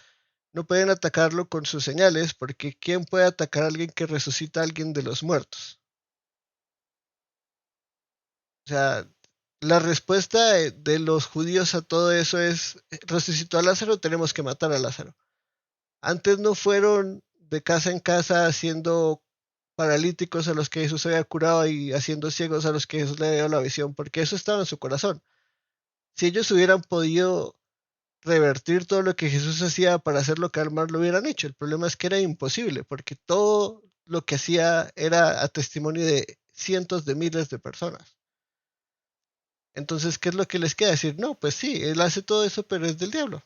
Speaker 1: No podían atacarlo con sus señales, porque ¿quién puede atacar a alguien que resucita a alguien de los muertos? O sea, la respuesta de los judíos a todo eso es, resucitó a Lázaro, tenemos que matar a Lázaro. Antes no fueron de casa en casa haciendo paralíticos a los que Jesús había curado y haciendo ciegos a los que Jesús le había dado la visión, porque eso estaba en su corazón. Si ellos hubieran podido revertir todo lo que Jesús hacía para hacer lo que más lo hubieran hecho. El problema es que era imposible, porque todo lo que hacía era a testimonio de cientos de miles de personas. Entonces, ¿qué es lo que les queda decir? No, pues sí, él hace todo eso, pero es del diablo.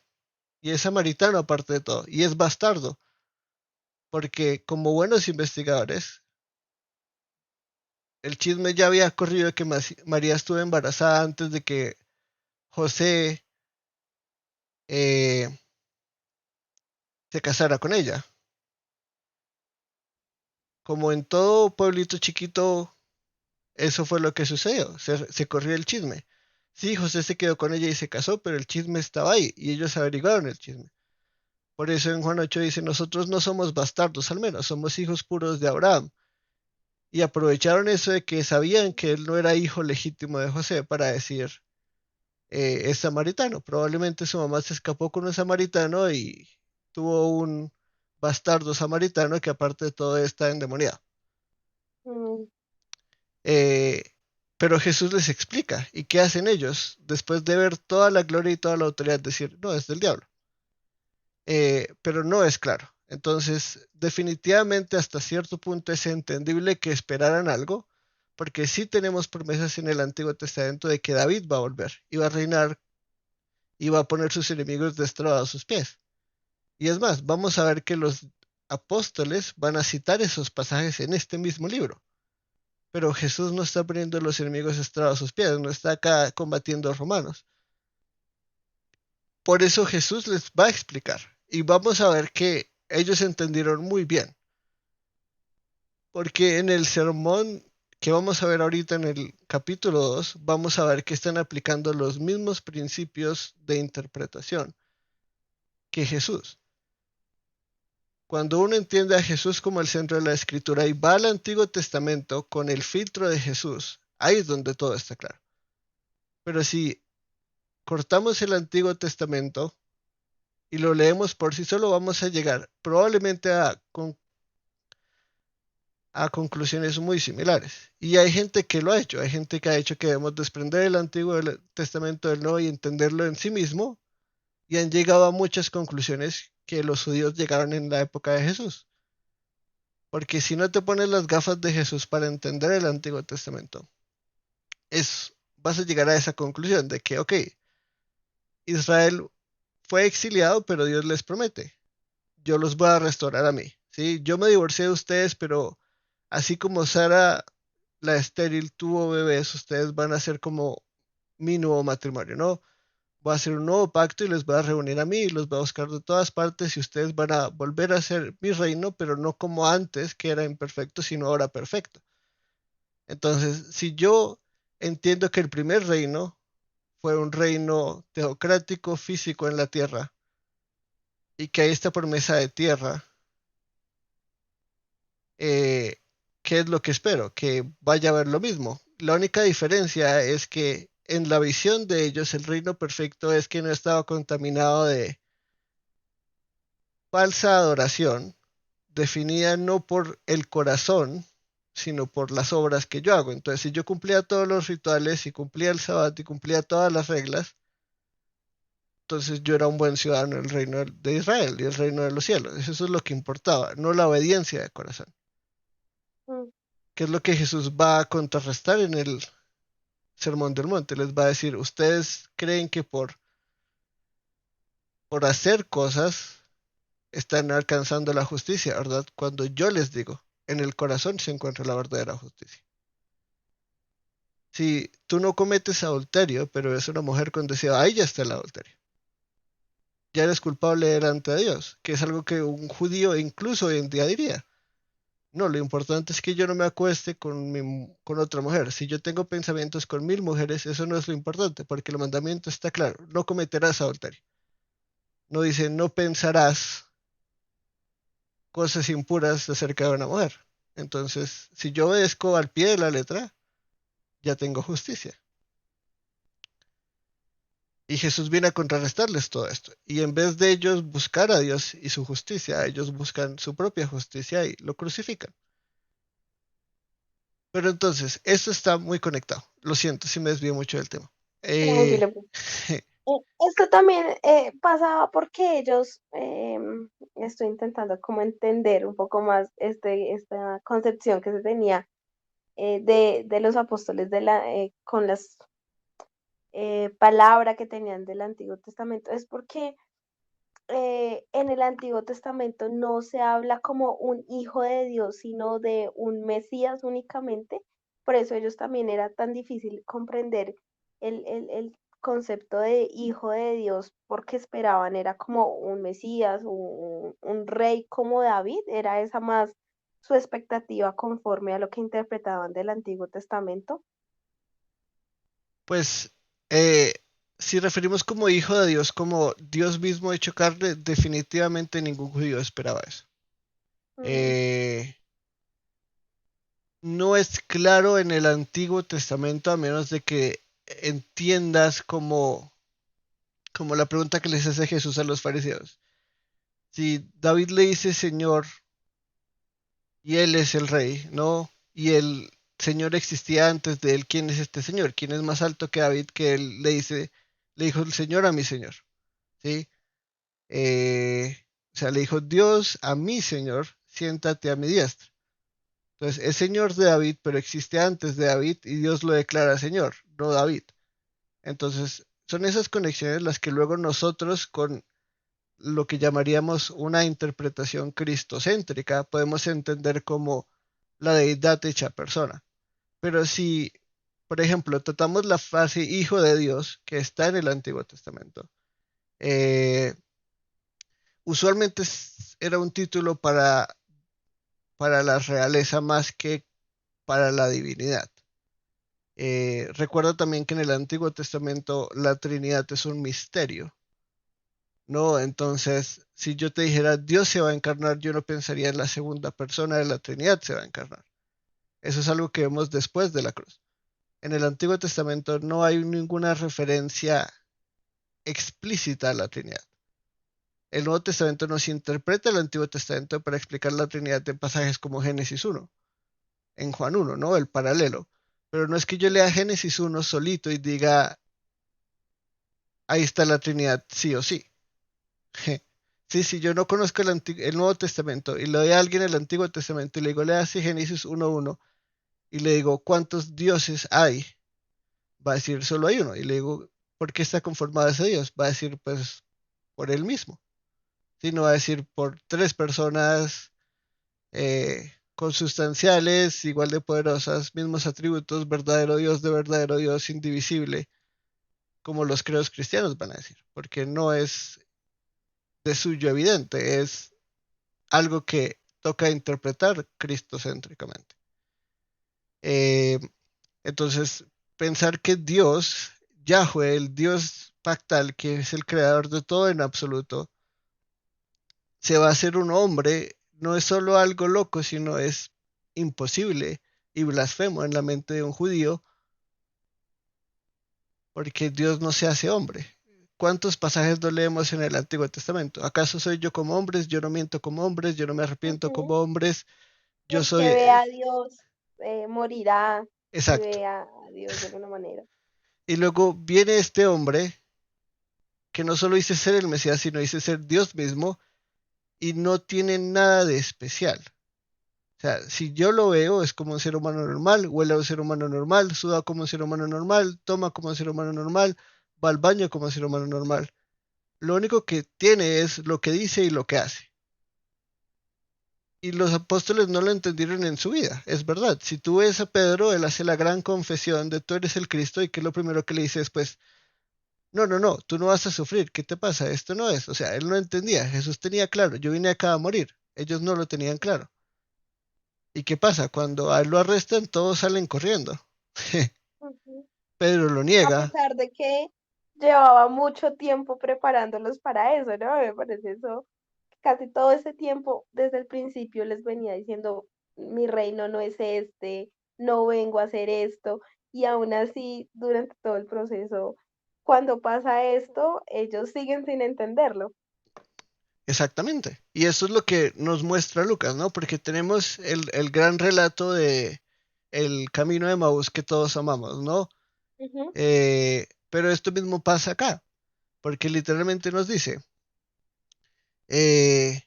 Speaker 1: Y es samaritano aparte de todo. Y es bastardo. Porque como buenos investigadores, el chisme ya había corrido de que María estuvo embarazada antes de que José eh, se casara con ella. Como en todo pueblito chiquito, eso fue lo que sucedió. Se corrió el chisme. Sí, José se quedó con ella y se casó, pero el chisme estaba ahí y ellos averiguaron el chisme. Por eso en Juan 8 dice, nosotros no somos bastardos, al menos somos hijos puros de Abraham. Y aprovecharon eso de que sabían que él no era hijo legítimo de José para decir, es samaritano. Probablemente su mamá se escapó con un samaritano y tuvo un bastardo samaritano que aparte de todo está endemoniado.
Speaker 2: Mm.
Speaker 1: Eh, pero Jesús les explica. ¿Y qué hacen ellos? Después de ver toda la gloria y toda la autoridad, decir, no, es del diablo. Pero no es claro. Entonces, definitivamente hasta cierto punto es entendible que esperaran algo, porque sí tenemos promesas en el Antiguo Testamento de que David va a volver y va a reinar y va a poner sus enemigos destrabados a sus pies. Y es más, vamos a ver que los apóstoles van a citar esos pasajes en este mismo libro. Pero Jesús no está poniendo los enemigos estrados a sus pies, no está acá combatiendo a romanos. Por eso Jesús les va a explicar y vamos a ver que ellos entendieron muy bien. Porque en el sermón que vamos a ver ahorita en el capítulo 2, vamos a ver que están aplicando los mismos principios de interpretación que Jesús. Cuando uno entiende a Jesús como el centro de la escritura y va al Antiguo Testamento con el filtro de Jesús, ahí es donde todo está claro. Pero si cortamos el Antiguo Testamento y lo leemos por sí solo, vamos a llegar probablemente a conclusiones muy similares. Y hay gente que lo ha hecho, hay gente que ha hecho que debemos desprender el Antiguo Testamento del Nuevo y entenderlo en sí mismo, y han llegado a muchas conclusiones que los judíos llegaron en la época de Jesús. Porque si no te pones las gafas de Jesús para entender el Antiguo Testamento, vas a llegar a esa conclusión de que, ok, Israel fue exiliado, pero Dios les promete, yo los voy a restaurar a mí. ¿Sí? Yo me divorcié de ustedes, pero así como Sara la estéril tuvo bebés, ustedes van a ser como mi nuevo matrimonio, ¿no? Voy a hacer un nuevo pacto y les voy a reunir a mí y los voy a buscar de todas partes y ustedes van a volver a ser mi reino, pero no como antes, que era imperfecto, sino ahora perfecto. Entonces, si yo entiendo que el primer reino fue un reino teocrático físico en la tierra y que hay esta promesa de tierra, eh, ¿qué es lo que espero? Que vaya a ver lo mismo. La única diferencia es que en la visión de ellos el reino perfecto es que no estaba contaminado de falsa adoración, definida no por el corazón, sino por las obras que yo hago. Entonces, si yo cumplía todos los rituales y cumplía el sábado y cumplía todas las reglas, entonces yo era un buen ciudadano del reino de Israel y el reino de los cielos. Eso es lo que importaba, no la obediencia de corazón,
Speaker 2: mm,
Speaker 1: que es lo que Jesús va a contrarrestar en el Sermón del Monte. Les va a decir, ustedes creen que por hacer cosas están alcanzando la justicia, ¿verdad? Cuando yo les digo, en el corazón se encuentra la verdadera justicia. Si tú no cometes adulterio, pero es una mujer con deseo, ahí ya está el adulterio. Ya eres culpable delante de Dios, que es algo que un judío incluso hoy en día diría. No, lo importante es que yo no me acueste con otra mujer. Si yo tengo pensamientos con 1000 mujeres, eso no es lo importante, porque el mandamiento está claro, no cometerás adulterio. No dice, no pensarás cosas impuras acerca de una mujer. Entonces, si yo obedezco al pie de la letra, ya tengo justicia. Y Jesús viene a contrarrestarles todo esto. Y en vez de ellos buscar a Dios y su justicia, ellos buscan su propia justicia y lo crucifican. Pero entonces, esto está muy conectado. Lo siento si me desvío mucho del tema. Eh,
Speaker 2: tranquilo. Esto también pasaba porque ellos, estoy intentando como entender un poco más esta concepción que se tenía de los apóstoles con las palabras que tenían del Antiguo Testamento. Es porque en el Antiguo Testamento no se habla como un hijo de Dios, sino de un Mesías únicamente. Por eso ellos también era tan difícil comprender el concepto de hijo de Dios, porque esperaban, era como un Mesías, un rey como David, era esa más su expectativa conforme a lo que interpretaban del Antiguo Testamento.
Speaker 1: pues, eh, si referimos como hijo de Dios, como Dios mismo hecho carne, definitivamente ningún judío esperaba eso.
Speaker 2: Mm,
Speaker 1: Eh, no es claro en el Antiguo Testamento, a menos de que entiendas como la pregunta que les hace Jesús a los fariseos. Si David le dice Señor y él es el rey, ¿no? Y el Señor existía antes de él, ¿quién es este Señor? ¿Quién es más alto que David que él le dijo el Señor a mi Señor? ¿Sí? O sea, le dijo Dios a mi Señor, siéntate a mi diestra. Entonces, es Señor de David, pero existe antes de David y Dios lo declara Señor, no David. Entonces, son esas conexiones las que luego nosotros con lo que llamaríamos una interpretación cristocéntrica podemos entender como la deidad hecha persona. Pero si, por ejemplo, tratamos la frase hijo de Dios que está en el Antiguo Testamento, eh, usualmente era un título para la realeza más que para la divinidad. Recuerda también que en el Antiguo Testamento la Trinidad es un misterio, ¿no? Entonces, si yo te dijera Dios se va a encarnar, yo no pensaría en la segunda persona de la Trinidad se va a encarnar. Eso es algo que vemos después de la cruz. En el Antiguo Testamento no hay ninguna referencia explícita a la Trinidad. El Nuevo Testamento nos interpreta el Antiguo Testamento para explicar la Trinidad en pasajes como Génesis 1, en Juan 1, ¿no? El paralelo. Pero no es que yo lea Génesis 1 solito y diga, ahí está la Trinidad, sí o sí. Sí, sí, yo no conozco el Nuevo Testamento y le doy a alguien el Antiguo Testamento y le digo, lea así Génesis 1:1 y le digo, ¿cuántos dioses hay? Va a decir, solo hay uno. Y le digo, ¿por qué está conformado ese Dios? Va a decir, pues, por él mismo. Sí, no va a decir por tres personas consustanciales, igual de poderosas, mismos atributos, verdadero Dios, indivisible, como los credos cristianos van a decir, porque no es de suyo evidente, es algo que toca interpretar cristocéntricamente. Eh, entonces, pensar que Dios, Yahweh, el Dios pactal, que es el creador de todo en absoluto, se va a hacer un hombre, no es solo algo loco, sino es imposible y blasfemo en la mente de un judío, porque Dios no se hace hombre. ¿Cuántos pasajes no leemos en el Antiguo Testamento? ¿Acaso soy yo como hombres? Yo no miento como hombres, yo no me arrepiento como
Speaker 2: ujú.
Speaker 1: hombres, yo
Speaker 2: El
Speaker 1: soy...
Speaker 2: que ve a Dios morirá si
Speaker 1: exacto.
Speaker 2: ve a Dios de alguna manera.
Speaker 1: Y luego viene este hombre porque no solo dice ser el Mesías, sino dice ser Dios mismo y no tiene nada de especial. O sea, si yo lo veo, es como un ser humano normal, huele a un ser humano normal, suda como un ser humano normal, toma como un ser humano normal, va al baño como un ser humano normal. Lo único que tiene es lo que dice y lo que hace. Y los apóstoles no lo entendieron en su vida, es verdad. Si tú ves a Pedro, él hace la gran confesión de tú eres el Cristo y que lo primero que le dice después, no, no, no, tú no vas a sufrir, ¿qué te pasa? Esto no es. O sea, él no entendía, Jesús tenía claro, yo vine acá a morir, ellos no lo tenían claro. ¿Y qué pasa? Cuando a él lo arrestan, todos salen corriendo.
Speaker 2: Ujú.
Speaker 1: Pedro lo
Speaker 2: A
Speaker 1: niega.
Speaker 2: pesar de que llevaba mucho tiempo preparándolos para eso, ¿no? Me parece eso. Casi todo ese tiempo, desde el principio, les venía diciendo, mi reino no es este, no vengo a hacer esto. Y aún así, durante todo el proceso, cuando pasa esto, ellos siguen sin entenderlo.
Speaker 1: Exactamente. Y eso es lo que nos muestra Lucas, ¿no? Porque tenemos el gran relato de el camino de Maús que todos amamos, ¿no?
Speaker 2: Ujú,
Speaker 1: Pero esto mismo pasa acá, porque literalmente nos dice, eh,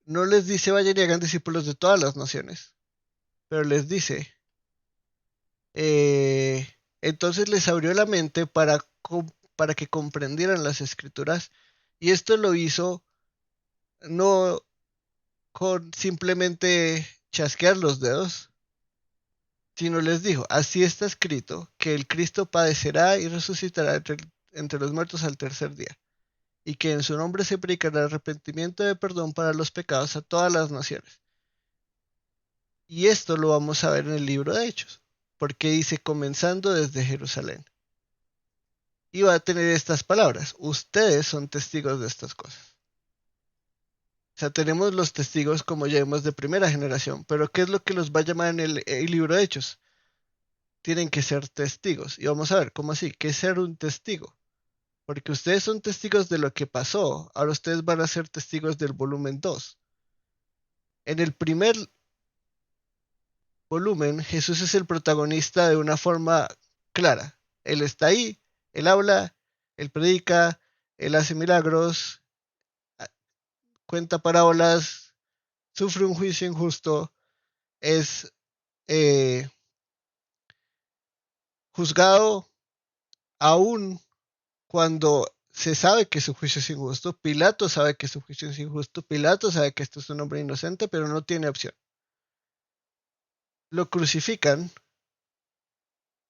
Speaker 1: no les dice vayan y hagan discípulos de todas las naciones, pero les dice, eh, entonces les abrió la mente para que comprendieran las escrituras, y esto lo hizo no con simplemente chasquear los dedos, sino les dijo, así está escrito, que el Cristo padecerá y resucitará entre los muertos al tercer día, y que en su nombre se predicará arrepentimiento de perdón para los pecados a todas las naciones. Y esto lo vamos a ver en el libro de Hechos, porque dice comenzando desde Jerusalén. Y va a tener estas palabras, ustedes son testigos de estas cosas. O sea, tenemos los testigos como ya vemos de primera generación, pero ¿qué es lo que los va a llamar en el libro de Hechos? Tienen que ser testigos. Y vamos a ver, ¿cómo así? ¿Qué es ser un testigo? Porque ustedes son testigos de lo que pasó, ahora ustedes van a ser testigos del volumen 2. En el primer volumen, Jesús es el protagonista de una forma clara. Él está ahí, él habla, él predica, él hace milagros, cuenta parábolas, sufre un juicio injusto, es eh, juzgado aún cuando se sabe que su juicio es injusto. Pilato sabe que su juicio es injusto. Pilato sabe que esto es un hombre inocente, pero no tiene opción. Lo crucifican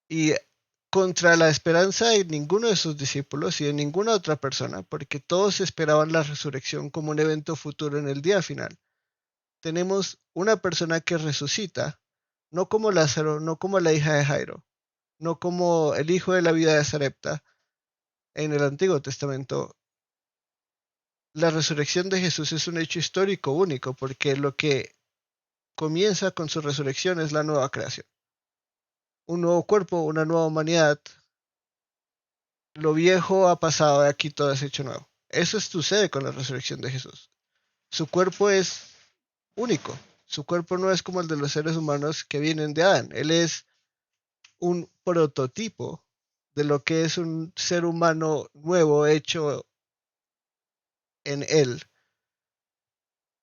Speaker 1: y contra la esperanza de ninguno de sus discípulos y de ninguna otra persona, porque todos esperaban la resurrección como un evento futuro en el día final. Tenemos una persona que resucita, no como Lázaro, no como la hija de Jairo, no como el hijo de la vida de Sarepta en el Antiguo Testamento. La resurrección de Jesús es un hecho histórico único, porque lo que comienza con su resurrección es la nueva creación. Un nuevo cuerpo, una nueva humanidad, lo viejo ha pasado, y aquí todo es hecho nuevo. Eso sucede con la resurrección de Jesús. Su cuerpo es único. Su cuerpo no es como el de los seres humanos que vienen de Adán. Él es un prototipo de lo que es un ser humano nuevo hecho en él.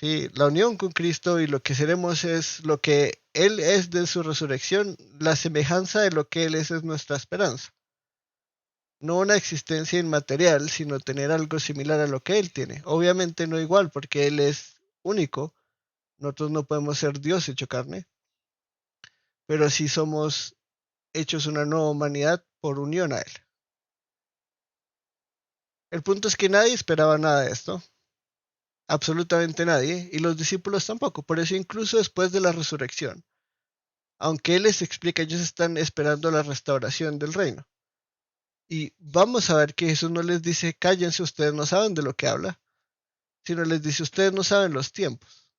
Speaker 1: ¿Sí? La unión con Cristo y lo que seremos es lo que Él es de su resurrección, la semejanza de lo que Él es nuestra esperanza. No una existencia inmaterial, sino tener algo similar a lo que Él tiene. Obviamente no igual, porque Él es único. Nosotros no podemos ser Dios hecho carne, pero sí somos hechos una nueva humanidad por unión a Él. El punto es que nadie esperaba nada de esto, absolutamente nadie, y los discípulos tampoco. Por eso incluso después de la resurrección, aunque Él les explica, ellos están esperando la restauración del reino. Y vamos a ver que Jesús no les dice, cállense, ustedes no saben de lo que habla, sino les dice, ustedes no saben los tiempos,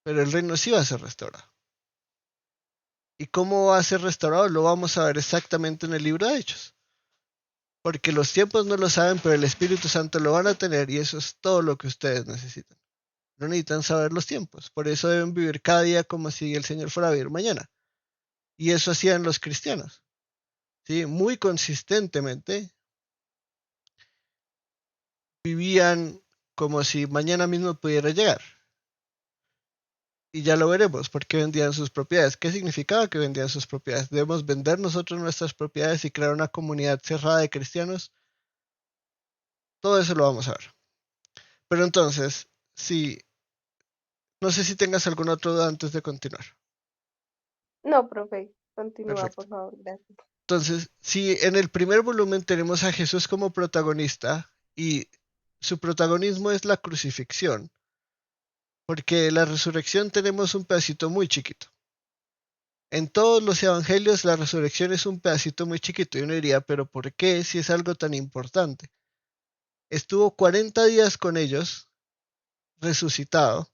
Speaker 1: pero el reino sí va a ser restaurado. ¿Y cómo va a ser restaurado? Lo vamos a ver exactamente en el libro de Hechos. Porque los tiempos no lo saben, pero el Espíritu Santo lo van a tener y eso es todo lo que ustedes necesitan. No necesitan saber los tiempos, por eso deben vivir cada día como si el Señor fuera a vivir mañana. Y eso hacían los cristianos, ¿sí? Muy consistentemente vivían como si mañana mismo pudiera llegar. Y ya lo veremos, por qué vendían sus propiedades. ¿Qué significaba que vendían sus propiedades? ¿Debemos vender nosotros nuestras propiedades y crear una comunidad cerrada de cristianos? Todo eso lo vamos a ver. Pero entonces, si, no sé si tengas alguna otra duda antes de continuar.
Speaker 2: No, profe, continúa,
Speaker 1: Perfecto.
Speaker 2: por favor, gracias.
Speaker 1: Entonces, si en el primer volumen tenemos a Jesús como protagonista y su protagonismo es la crucifixión, porque la resurrección tenemos un pedacito muy chiquito. En todos los evangelios la resurrección es un pedacito muy chiquito y uno diría, pero ¿por qué si es algo tan importante? Estuvo 40 días con ellos, resucitado,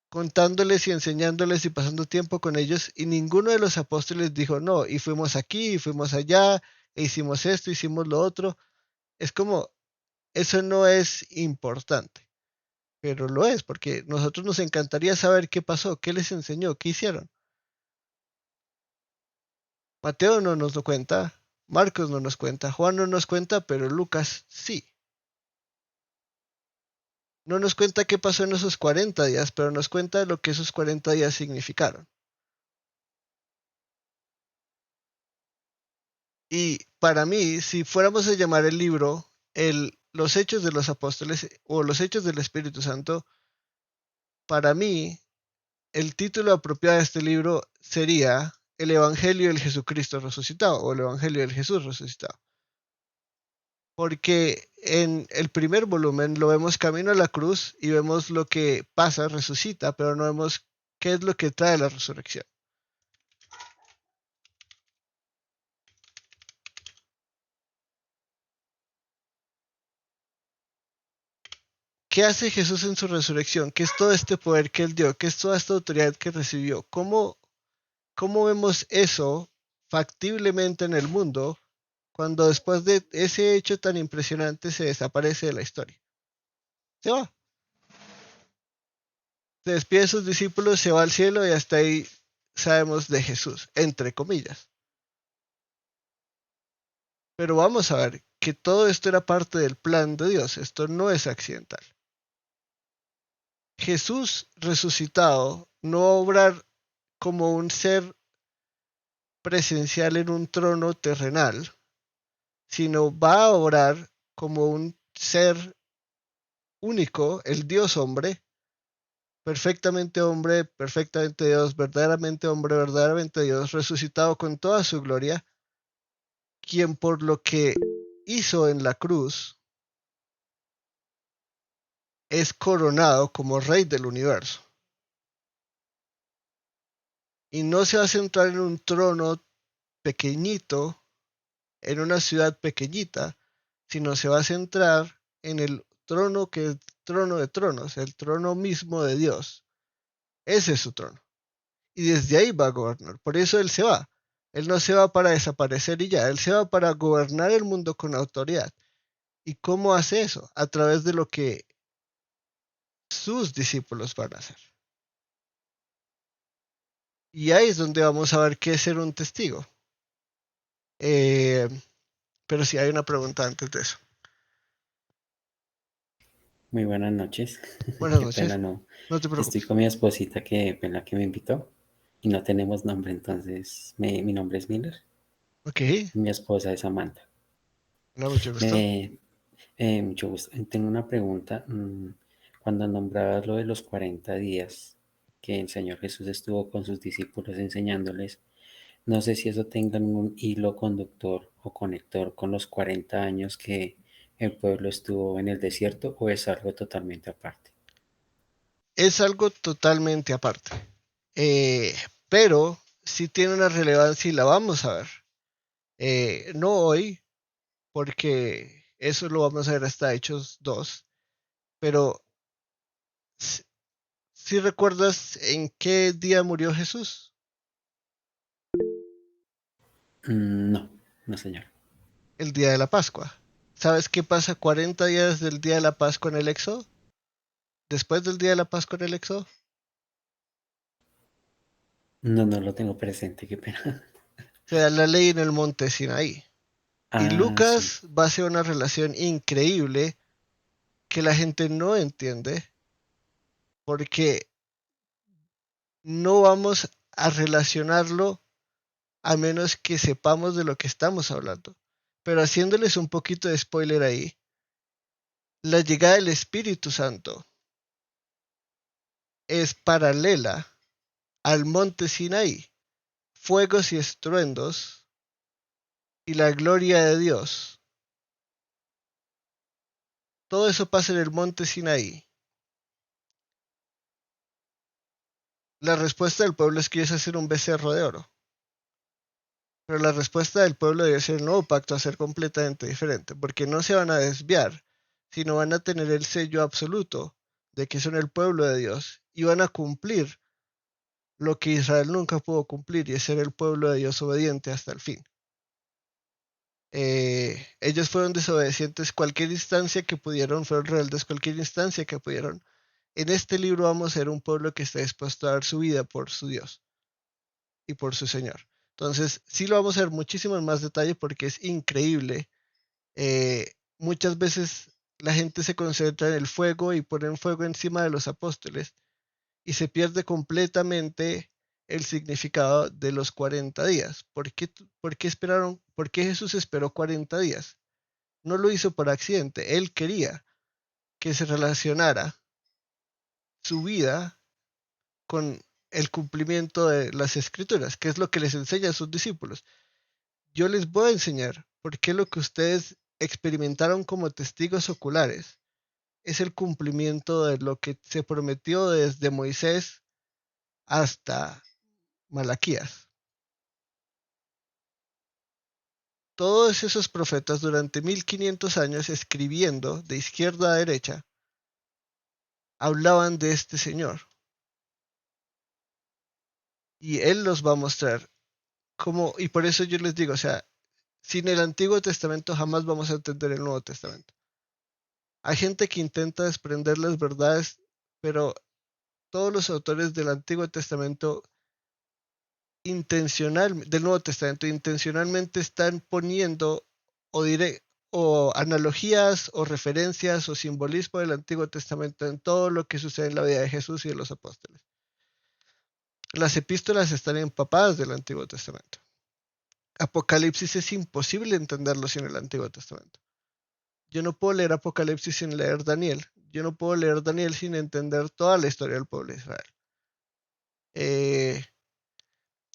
Speaker 1: contándoles y enseñándoles y pasando tiempo con ellos, y ninguno de los apóstoles dijo, no, y fuimos aquí, y fuimos allá, e hicimos esto, hicimos lo otro. Es como, eso no es importante, pero lo es, porque nosotros nos encantaría saber qué pasó, qué les enseñó, qué hicieron. Mateo no nos lo cuenta, Marcos no nos cuenta, Juan no nos cuenta, pero Lucas sí. No nos cuenta qué pasó en esos 40 días, pero nos cuenta lo que esos 40 días significaron. Y para mí, si fuéramos a llamar el libro los hechos de los apóstoles o los hechos del Espíritu Santo, para mí el título apropiado de este libro sería El Evangelio del Jesucristo resucitado o el Evangelio del Jesús resucitado. Porque en el primer volumen lo vemos camino a la cruz y vemos lo que pasa, resucita, pero no vemos qué es lo que trae la resurrección. ¿Qué hace Jesús en su resurrección? ¿Qué es todo este poder que él dio? ¿Qué es toda esta autoridad que recibió? ¿Cómo vemos eso factiblemente en el mundo cuando después de ese hecho tan impresionante se desaparece de la historia? Se va. Se despide de sus discípulos, se va al cielo y hasta ahí sabemos de Jesús, entre comillas. Pero vamos a ver que todo esto era parte del plan de Dios. Esto no es accidental. Jesús resucitado no va a obrar como un ser presencial en un trono terrenal, sino va a obrar como un ser único, el Dios hombre, perfectamente Dios, verdaderamente hombre, verdaderamente Dios, resucitado con toda su gloria, quien por lo que hizo en la cruz es coronado como rey del universo. Y no se va a centrar en un trono pequeñito, en una ciudad pequeñita, sino se va a centrar en el trono que es trono de tronos, el trono mismo de Dios. Ese es su trono. Y desde ahí va a gobernar. Por eso él se va. Él no se va para desaparecer y ya, él se va para gobernar el mundo con autoridad. ¿Y cómo hace eso? A través de lo que sus discípulos van a hacer. Y ahí es donde vamos a ver qué es ser un testigo. Eh, pero sí hay una pregunta antes de eso.
Speaker 3: Muy buenas noches.
Speaker 1: Buenas
Speaker 3: Qué pena,
Speaker 1: noches.
Speaker 3: no.
Speaker 1: No te
Speaker 3: Estoy
Speaker 1: preocupes.
Speaker 3: con mi esposita que me invitó y no tenemos nombre, entonces mi nombre es Miller
Speaker 1: Ok.
Speaker 3: y mi esposa es Samantha.
Speaker 1: Hola, mucho gusto.
Speaker 3: Me, Mucho gusto. Tengo una pregunta. Cuando nombrabas lo de los 40 días que el Señor Jesús estuvo con sus discípulos enseñándoles, no sé si eso tenga un hilo conductor o conector con los 40 años que el pueblo estuvo en el desierto o es algo totalmente aparte.
Speaker 1: Es algo totalmente aparte. Eh, pero sí tiene una relevancia y la vamos a ver. No hoy, porque eso lo vamos a ver hasta Hechos 2. Pero si recuerdas en qué día murió Jesús,
Speaker 3: No, no, señor.
Speaker 1: el día de la Pascua. ¿Sabes qué pasa 40 días del día de la Pascua en el Éxodo? Después del día de la Pascua en el Éxodo,
Speaker 3: No, no lo tengo presente, qué pena.
Speaker 1: se da la ley en el monte Sinaí. Y
Speaker 3: Ah, sí.
Speaker 1: Lucas va a hacer una relación increíble que la gente no entiende porque no vamos a relacionarlo a menos que sepamos de lo que estamos hablando. Pero haciéndoles un poquito de spoiler ahí, la llegada del Espíritu Santo es paralela al monte Sinaí, fuegos y estruendos y la gloria de Dios. Todo eso pasa en el monte Sinaí. La respuesta del pueblo es que es hacer un becerro de oro. Pero la respuesta del pueblo debe ser el nuevo pacto a ser completamente diferente, porque no se van a desviar, sino van a tener el sello absoluto de que son el pueblo de Dios y van a cumplir lo que Israel nunca pudo cumplir y es ser el pueblo de Dios obediente hasta el fin. Ellos fueron desobedientes cualquier instancia que pudieron, fueron rebeldes cualquier instancia que pudieron. En este libro vamos a ser un pueblo que está dispuesto a dar su vida por su Dios y por su Señor. Entonces, sí lo vamos a ver muchísimo en más detalle porque es increíble. Muchas veces la gente se concentra en el fuego y ponen fuego encima de los apóstoles y se pierde completamente el significado de los 40 días. ¿Por qué esperaron? ¿Por qué Jesús esperó 40 días? No lo hizo por accidente. Él quería que se relacionara su vida con el cumplimiento de las escrituras, que es lo que les enseña a sus discípulos. Yo les voy a enseñar por qué lo que ustedes experimentaron como testigos oculares es el cumplimiento de lo que se prometió desde Moisés hasta Malaquías. Todos esos profetas durante 1500 años escribiendo de izquierda a derecha hablaban de este Señor. Y Él los va a mostrar cómo, y por eso yo les digo, o sea, sin el Antiguo Testamento jamás vamos a entender el Nuevo Testamento. Hay gente que intenta desprender las verdades, pero todos los autores del Antiguo Testamento del Nuevo Testamento intencionalmente están poniendo o, o analogías o referencias o simbolismo del Antiguo Testamento en todo lo que sucede en la vida de Jesús y de los apóstoles. Las epístolas están empapadas del Antiguo Testamento. Apocalipsis es imposible entenderlo sin el Antiguo Testamento. Yo no puedo leer Apocalipsis sin leer Daniel. Yo no puedo leer Daniel sin entender toda la historia del pueblo de Israel.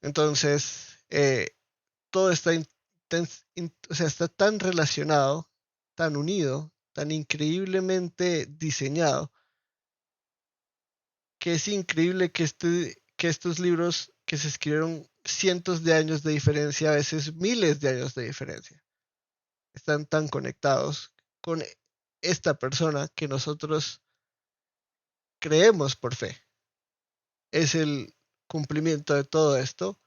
Speaker 1: Entonces, todo está, o sea, está tan relacionado, tan unido, tan increíblemente diseñado, que es increíble que estos libros que se escribieron cientos de años de diferencia, a veces miles de años de diferencia, están tan conectados con esta persona que nosotros creemos por fe. Es el cumplimiento de todo esto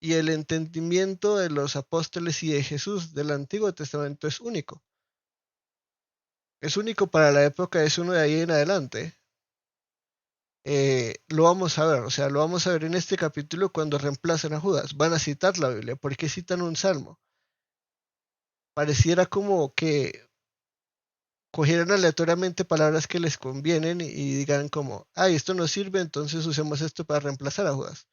Speaker 1: y el entendimiento de los apóstoles y de Jesús del Antiguo Testamento es único. Es único para la época, es uno de ahí en adelante. Lo vamos a ver, o sea, lo vamos a ver en este capítulo cuando reemplazan a Judas. Van a citar la Biblia. ¿Por qué citan un salmo? Pareciera como que cogieran aleatoriamente palabras que les convienen y digan como, ay, esto no sirve, entonces usemos esto para reemplazar a Judas.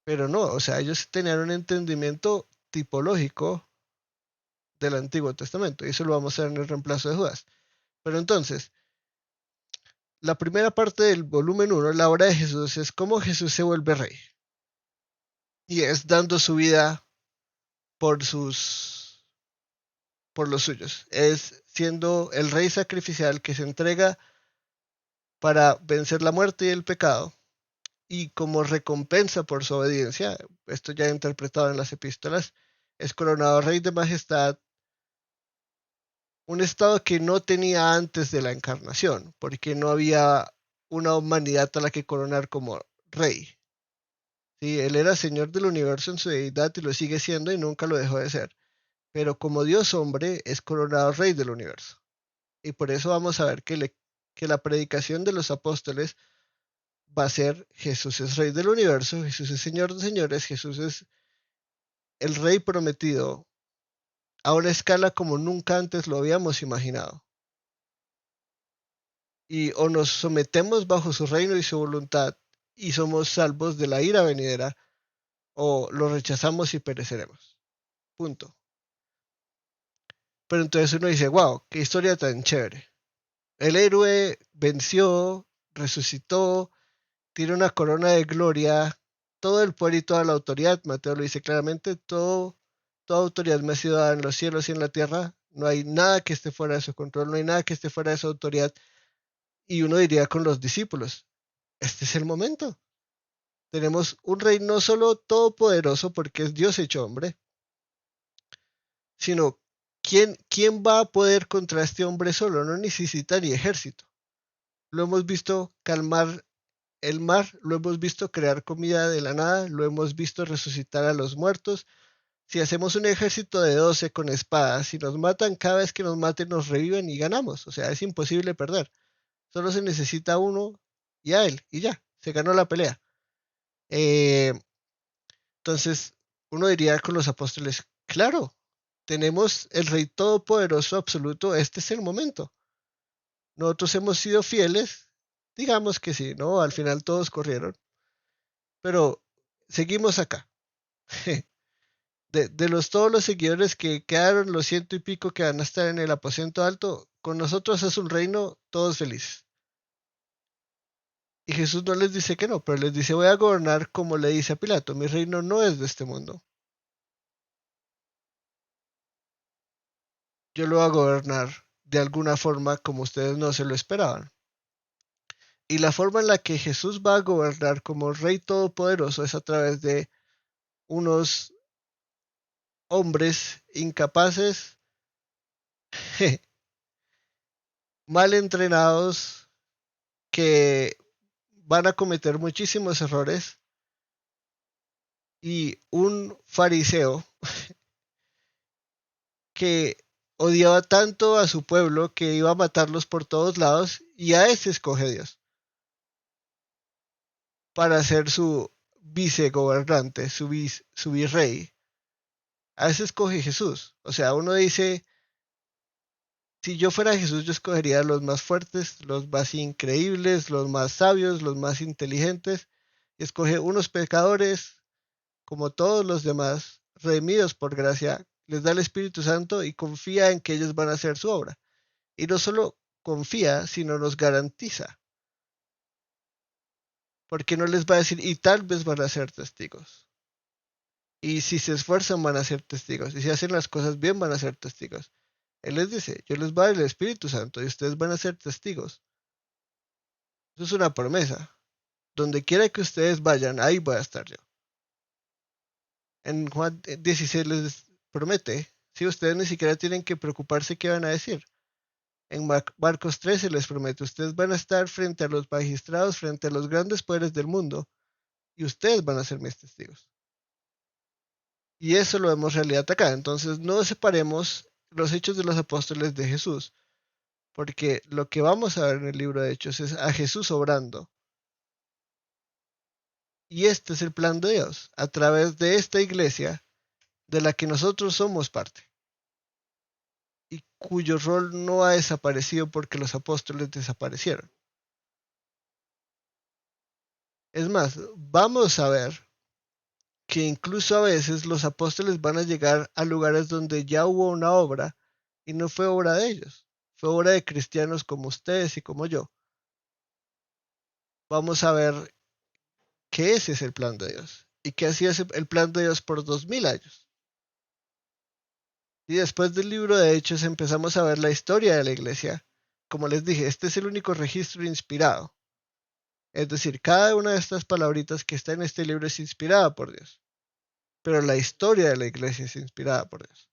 Speaker 1: Pero no, o sea, ellos tenían un entendimiento tipológico del Antiguo Testamento y eso lo vamos a ver en el reemplazo de Judas. Pero entonces, la primera parte del volumen 1, la obra de Jesús, es cómo Jesús se vuelve rey. Y es dando su vida por los suyos. Es siendo el rey sacrificial que se entrega para vencer la muerte y el pecado. Y como recompensa por su obediencia, esto ya interpretado en las epístolas, es coronado rey de majestad, un estado que no tenía antes de la encarnación, porque no había una humanidad a la que coronar como rey. Sí, él era señor del universo en su deidad y lo sigue siendo y nunca lo dejó de ser. Pero como Dios hombre es coronado rey del universo. Y por eso vamos a ver que la predicación de los apóstoles va a ser Jesús es rey del universo, Jesús es señor de señores, Jesús es el rey prometido a una escala como nunca antes lo habíamos imaginado. y o nos sometemos bajo su reino y su voluntad y somos salvos de la ira venidera, o lo rechazamos y pereceremos. Punto. Pero entonces uno dice, wow, qué historia tan chévere. El héroe venció, resucitó, tiene una corona de gloria, todo el poder y toda la autoridad, Mateo lo dice claramente, toda autoridad me ha sido dada en los cielos y en la tierra, no hay nada que esté fuera de su control, no hay nada que esté fuera de su autoridad. Y uno diría con los discípulos, este es el momento. Tenemos un rey no solo todopoderoso porque es Dios hecho hombre, sino ¿quién va a poder contra este hombre solo? No necesita ni ejército. Lo hemos visto calmar el mar, lo hemos visto crear comida de la nada, lo hemos visto resucitar a los muertos. Si hacemos un ejército de 12 con espadas, si nos matan, cada vez que nos maten nos reviven y ganamos. O sea, es imposible perder. Solo se necesita uno y a él, y ya, se ganó la pelea. Entonces, uno diría con los apóstoles, claro, tenemos el Rey Todopoderoso absoluto, este es el momento. Nosotros hemos sido fieles, digamos que sí, ¿no? Al final todos corrieron, pero seguimos acá. De todos los seguidores que quedaron, los 100 y pico que van a estar en el aposento alto, con nosotros es un reino, todos felices. Y Jesús no les dice que no, pero les dice, voy a gobernar como le dice a Pilato, mi reino no es de este mundo. Yo lo voy a gobernar de alguna forma como ustedes no se lo esperaban. Y la forma en la que Jesús va a gobernar como Rey Todopoderoso es a través de unos hombres incapaces, mal entrenados, que van a cometer muchísimos errores, y un fariseo que odiaba tanto a su pueblo que iba a matarlos por todos lados, y a ese escoge Dios para ser su vicegobernante, su virrey. A ese escoge Jesús. O sea, uno dice, si yo fuera Jesús, yo escogería los más fuertes, los más increíbles, los más sabios, los más inteligentes. Y escoge unos pecadores, como todos los demás, redimidos por gracia, les da el Espíritu Santo y confía en que ellos van a hacer su obra. Y no solo confía, sino nos garantiza. Porque no les va a decir, y tal vez van a ser testigos. Y si se esfuerzan, van a ser testigos. Y si hacen las cosas bien, van a ser testigos. Él les dice, yo les voy a dar el Espíritu Santo y ustedes van a ser testigos. Eso es una promesa. Donde quiera que ustedes vayan, ahí voy a estar yo. En Juan 16 les promete, si ustedes ni siquiera tienen que preocuparse qué van a decir. En Marcos 13 les promete, ustedes van a estar frente a los magistrados, frente a los grandes poderes del mundo, y ustedes van a ser mis testigos. Y eso lo vemos realidad acá. Entonces no separemos los hechos de los apóstoles de Jesús, porque lo que vamos a ver en el libro de Hechos es a Jesús obrando. Y este es el plan de Dios, a través de esta iglesia de la que nosotros somos parte, y cuyo rol no ha desaparecido porque los apóstoles desaparecieron. Es más, vamos a ver que incluso a veces los apóstoles van a llegar a lugares donde ya hubo una obra y no fue obra de ellos, fue obra de cristianos como ustedes y como yo. Vamos a ver que ese es el plan de Dios y que así es el plan de Dios por 2000 años. Y después del libro de Hechos empezamos a ver la historia de la iglesia. Como les dije, este es el único registro inspirado. Es decir, cada una de estas palabritas que está en este libro es inspirada por Dios. Pero la historia de la iglesia es inspirada por Dios.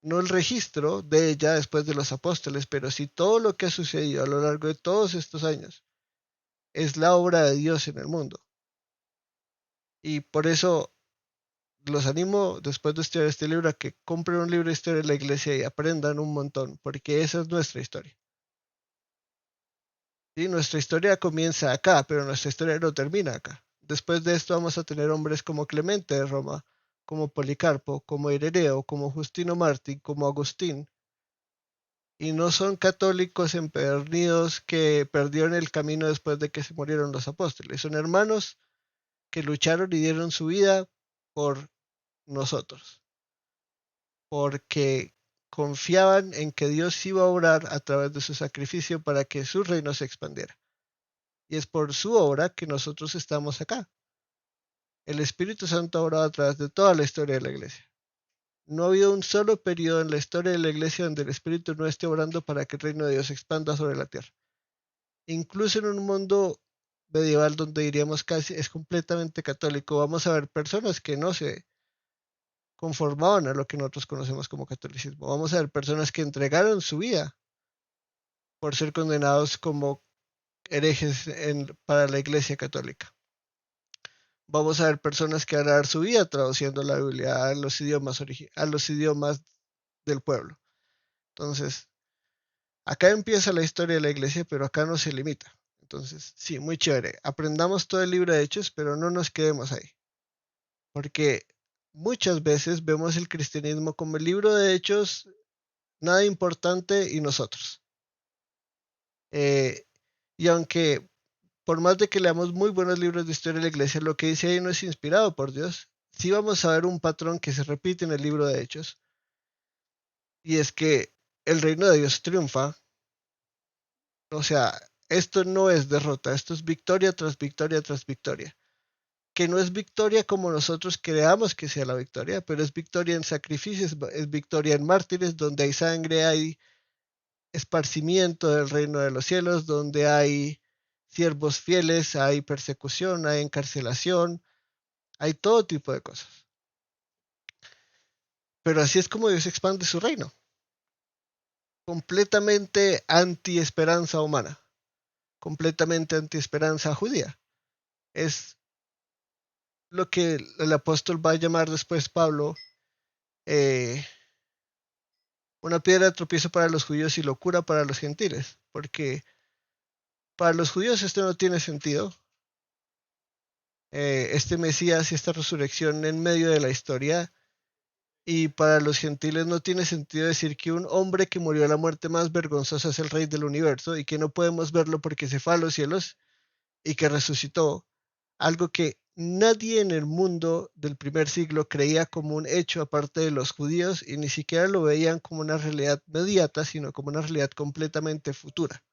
Speaker 1: No el registro de ella después de los apóstoles, pero sí todo lo que ha sucedido a lo largo de todos estos años es la obra de Dios en el mundo. Y por eso los animo, después de estudiar este libro, a que compren un libro de historia de la iglesia y aprendan un montón, porque esa es nuestra historia. ¿Sí? Nuestra historia comienza acá, pero nuestra historia no termina acá. Después de esto vamos a tener hombres como Clemente de Roma, como Policarpo, como Ireneo, como Justino Mártir, como Agustín, y no son católicos empedernidos que perdieron el camino después de que se murieron los apóstoles. Son hermanos que lucharon y dieron su vida por nosotros, porque confiaban en que Dios iba a obrar a través de su sacrificio para que su reino se expandiera. Y es por su obra que nosotros estamos acá. El Espíritu Santo ha obrado a través de toda la historia de la iglesia. No ha habido un solo periodo en la historia de la iglesia donde el Espíritu no esté obrando para que el reino de Dios se expanda sobre la tierra. Incluso en un mundo medieval donde diríamos casi es completamente católico, vamos a ver personas que no se conformaban a lo que nosotros conocemos como catolicismo. Vamos a ver personas que entregaron su vida por ser condenados como herejes para la iglesia católica. Vamos a ver personas que van a dar su vida traduciendo la Biblia a los idiomas del pueblo. Entonces, acá empieza la historia de la iglesia, pero acá no se limita. Entonces, sí, muy chévere. Aprendamos todo el libro de Hechos, pero no nos quedemos ahí. Porque muchas veces vemos el cristianismo como el libro de Hechos, nada importante y nosotros. Y aunque por más de que leamos muy buenos libros de historia de la iglesia, lo que dice ahí no es inspirado por Dios, sí vamos a ver un patrón que se repite en el libro de Hechos. Y es que el reino de Dios triunfa. O sea, esto no es derrota, esto es victoria tras victoria tras victoria. Que no es victoria como nosotros creamos que sea la victoria, pero es victoria en sacrificios, es victoria en mártires, donde hay sangre, hay esparcimiento del reino de los cielos, donde hay siervos fieles, hay persecución, hay encarcelación, hay todo tipo de cosas. Pero así es como Dios expande su reino, completamente anti-esperanza humana, completamente anti-esperanza judía. Es lo que el apóstol va a llamar después Pablo una piedra de tropiezo para los judíos y locura para los gentiles, porque para los judíos esto no tiene sentido. Este Mesías y esta resurrección en medio de la historia, y para los gentiles no tiene sentido decir que un hombre que murió a la muerte más vergonzosa es el rey del universo y que no podemos verlo porque se fue a los cielos y que resucitó, algo que nadie en el mundo del primer siglo creía como un hecho aparte de los judíos y ni siquiera lo veían como una realidad inmediata, sino como una realidad completamente futura.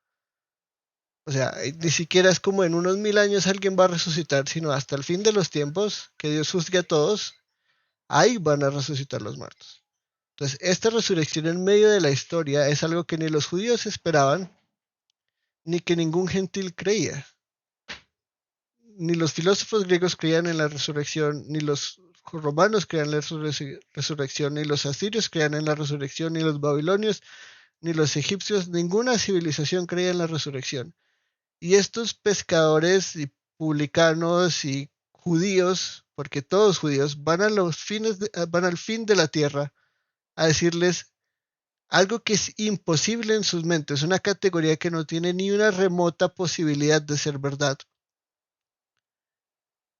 Speaker 1: O sea, ni siquiera es como en unos 1000 años alguien va a resucitar, sino hasta el fin de los tiempos, que Dios juzgue a todos, ahí van a resucitar los muertos. Entonces, esta resurrección en medio de la historia es algo que ni los judíos esperaban, ni que ningún gentil creía. Ni los filósofos griegos creían en la resurrección, ni los romanos creían en la resurrección, ni los asirios creían en la resurrección, ni los babilonios, ni los egipcios, ninguna civilización creía en la resurrección. Y estos pescadores y publicanos y judíos, porque todos judíos, van al fin de la tierra a decirles algo que es imposible en sus mentes, una categoría que no tiene ni una remota posibilidad de ser verdad.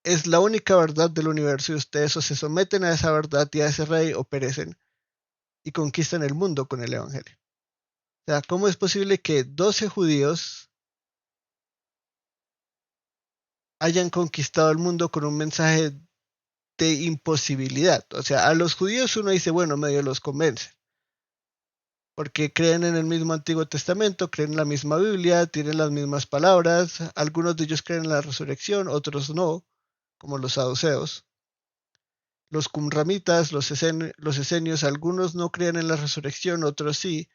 Speaker 1: Es la única verdad del universo y ustedes o se someten a esa verdad y a ese rey o perecen y conquistan el mundo con el evangelio. O sea, ¿cómo es posible que 12 judíos hayan conquistado el mundo con un mensaje de imposibilidad? O sea, a los judíos uno dice, bueno, medio los convence, porque creen en el mismo Antiguo Testamento, creen en la misma Biblia, tienen las mismas palabras, algunos de ellos creen en la resurrección, otros no, como los saduceos. Los qumramitas, los esenios, algunos no creen en la resurrección, otros sí,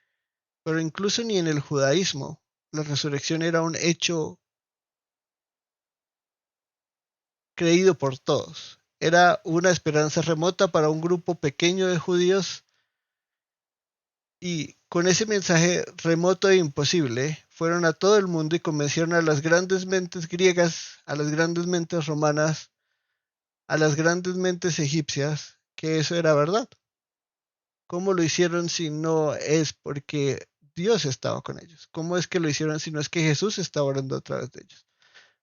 Speaker 1: pero incluso ni en el judaísmo la resurrección era un hecho creído por todos. Era una esperanza remota para un grupo pequeño de judíos y con ese mensaje remoto e imposible fueron a todo el mundo y convencieron a las grandes mentes griegas, a las grandes mentes romanas, a las grandes mentes egipcias que eso era verdad. ¿Cómo lo hicieron si no es porque Dios estaba con ellos? ¿Cómo es que lo hicieron si no es que Jesús estaba orando a través de ellos?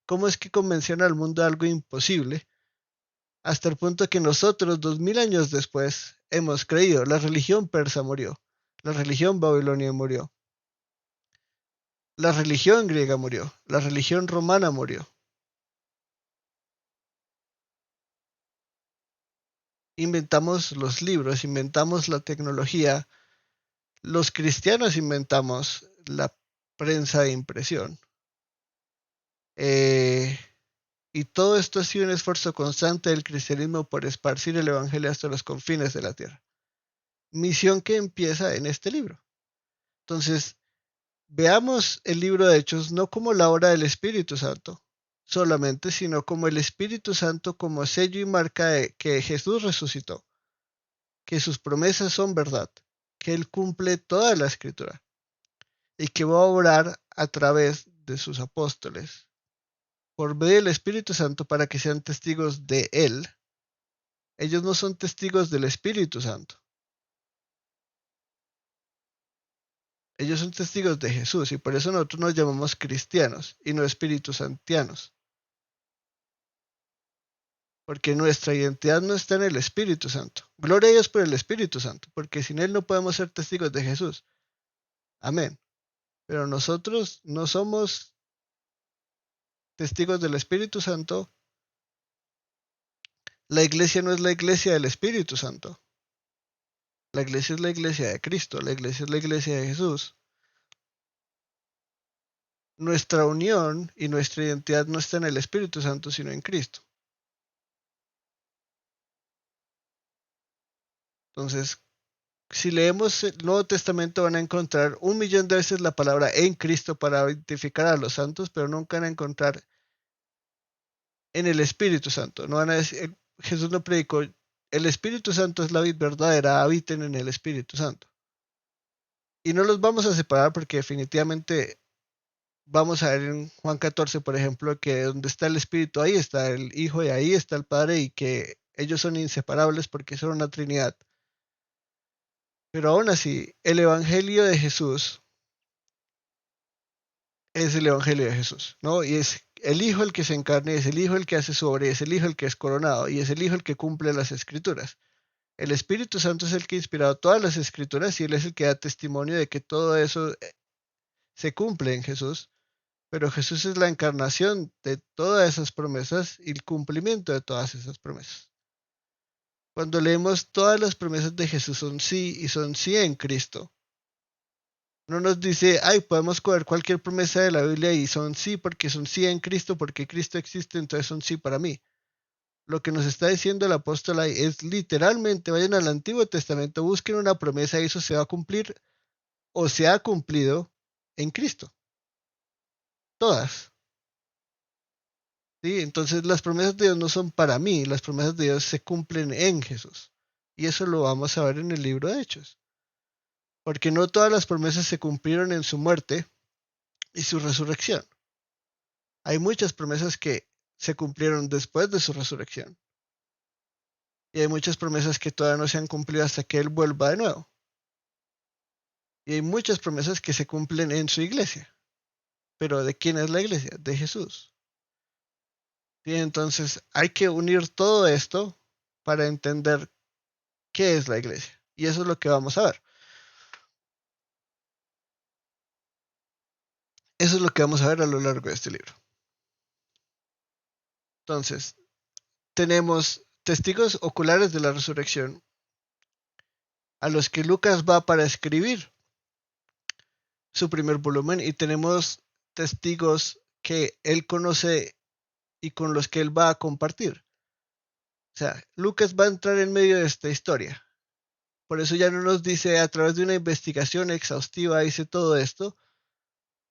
Speaker 1: ¿Cómo es que convencieron al mundo de algo imposible? Hasta el punto que nosotros, 2000 años después, hemos creído. La religión persa murió. La religión babilonia murió. La religión griega murió, la religión romana murió. Inventamos los libros, inventamos la tecnología, los cristianos inventamos la prensa de impresión. Y todo esto ha sido un esfuerzo constante del cristianismo por esparcir el evangelio hasta los confines de la tierra. Misión que empieza en este libro. Entonces, veamos el libro de Hechos no como la obra del Espíritu Santo solamente, sino como el Espíritu Santo como sello y marca de que Jesús resucitó, que sus promesas son verdad, que Él cumple toda la Escritura y que va a obrar a través de sus apóstoles por medio del Espíritu Santo para que sean testigos de Él. Ellos no son testigos del Espíritu Santo. Ellos son testigos de Jesús y por eso nosotros nos llamamos cristianos y no espíritu santianos. Porque nuestra identidad no está en el Espíritu Santo. Gloria a Dios por el Espíritu Santo, porque sin Él no podemos ser testigos de Jesús. Amén. Pero nosotros no somos testigos del Espíritu Santo. La iglesia no es la iglesia del Espíritu Santo. La iglesia es la iglesia de Cristo, la iglesia es la iglesia de Jesús. Nuestra unión y nuestra identidad no está en el Espíritu Santo, sino en Cristo. Entonces, si leemos el Nuevo Testamento van a encontrar 1.000.000 de veces la palabra en Cristo para identificar a los santos, pero nunca van a encontrar en el Espíritu Santo. No van a decir, Jesús no predicó, el Espíritu Santo es la vid verdadera, habiten en el Espíritu Santo. Y no los vamos a separar porque definitivamente vamos a ver en Juan 14, por ejemplo, que donde está el Espíritu, ahí está el Hijo y ahí está el Padre y que ellos son inseparables porque son una Trinidad. Pero aún así, el Evangelio de Jesús es el Evangelio de Jesús, ¿no? Y es el Hijo el que se encarna, es el Hijo el que hace su obra, y es el Hijo el que es coronado, y es el Hijo el que cumple las Escrituras. El Espíritu Santo es el que ha inspirado todas las Escrituras y Él es el que da testimonio de que todo eso se cumple en Jesús, pero Jesús es la encarnación de todas esas promesas y el cumplimiento de todas esas promesas. Cuando leemos todas las promesas de Jesús son sí y son sí en Cristo. No nos dice, ay, podemos coger cualquier promesa de la Biblia y son sí porque son sí en Cristo, porque Cristo existe, entonces son sí para mí. Lo que nos está diciendo el apóstol ahí es literalmente, vayan al Antiguo Testamento, busquen una promesa y eso se va a cumplir o se ha cumplido en Cristo. Todas. ¿Sí? Entonces las promesas de Dios no son para mí, las promesas de Dios se cumplen en Jesús. Y eso lo vamos a ver en el libro de Hechos. Porque no todas las promesas se cumplieron en su muerte y su resurrección. Hay muchas promesas que se cumplieron después de su resurrección. Y hay muchas promesas que todavía no se han cumplido hasta que Él vuelva de nuevo. Y hay muchas promesas que se cumplen en su iglesia. Pero ¿de quién es la iglesia? De Jesús. Y entonces hay que unir todo esto para entender qué es la iglesia. Y eso es lo que vamos a ver. Eso es lo que vamos a ver a lo largo de este libro. Entonces, tenemos testigos oculares de la resurrección a los que Lucas va para escribir su primer volumen y tenemos testigos que él conoce y con los que él va a compartir. O sea, Lucas va a entrar en medio de esta historia. Por eso ya no nos dice a través de una investigación exhaustiva, dice todo esto,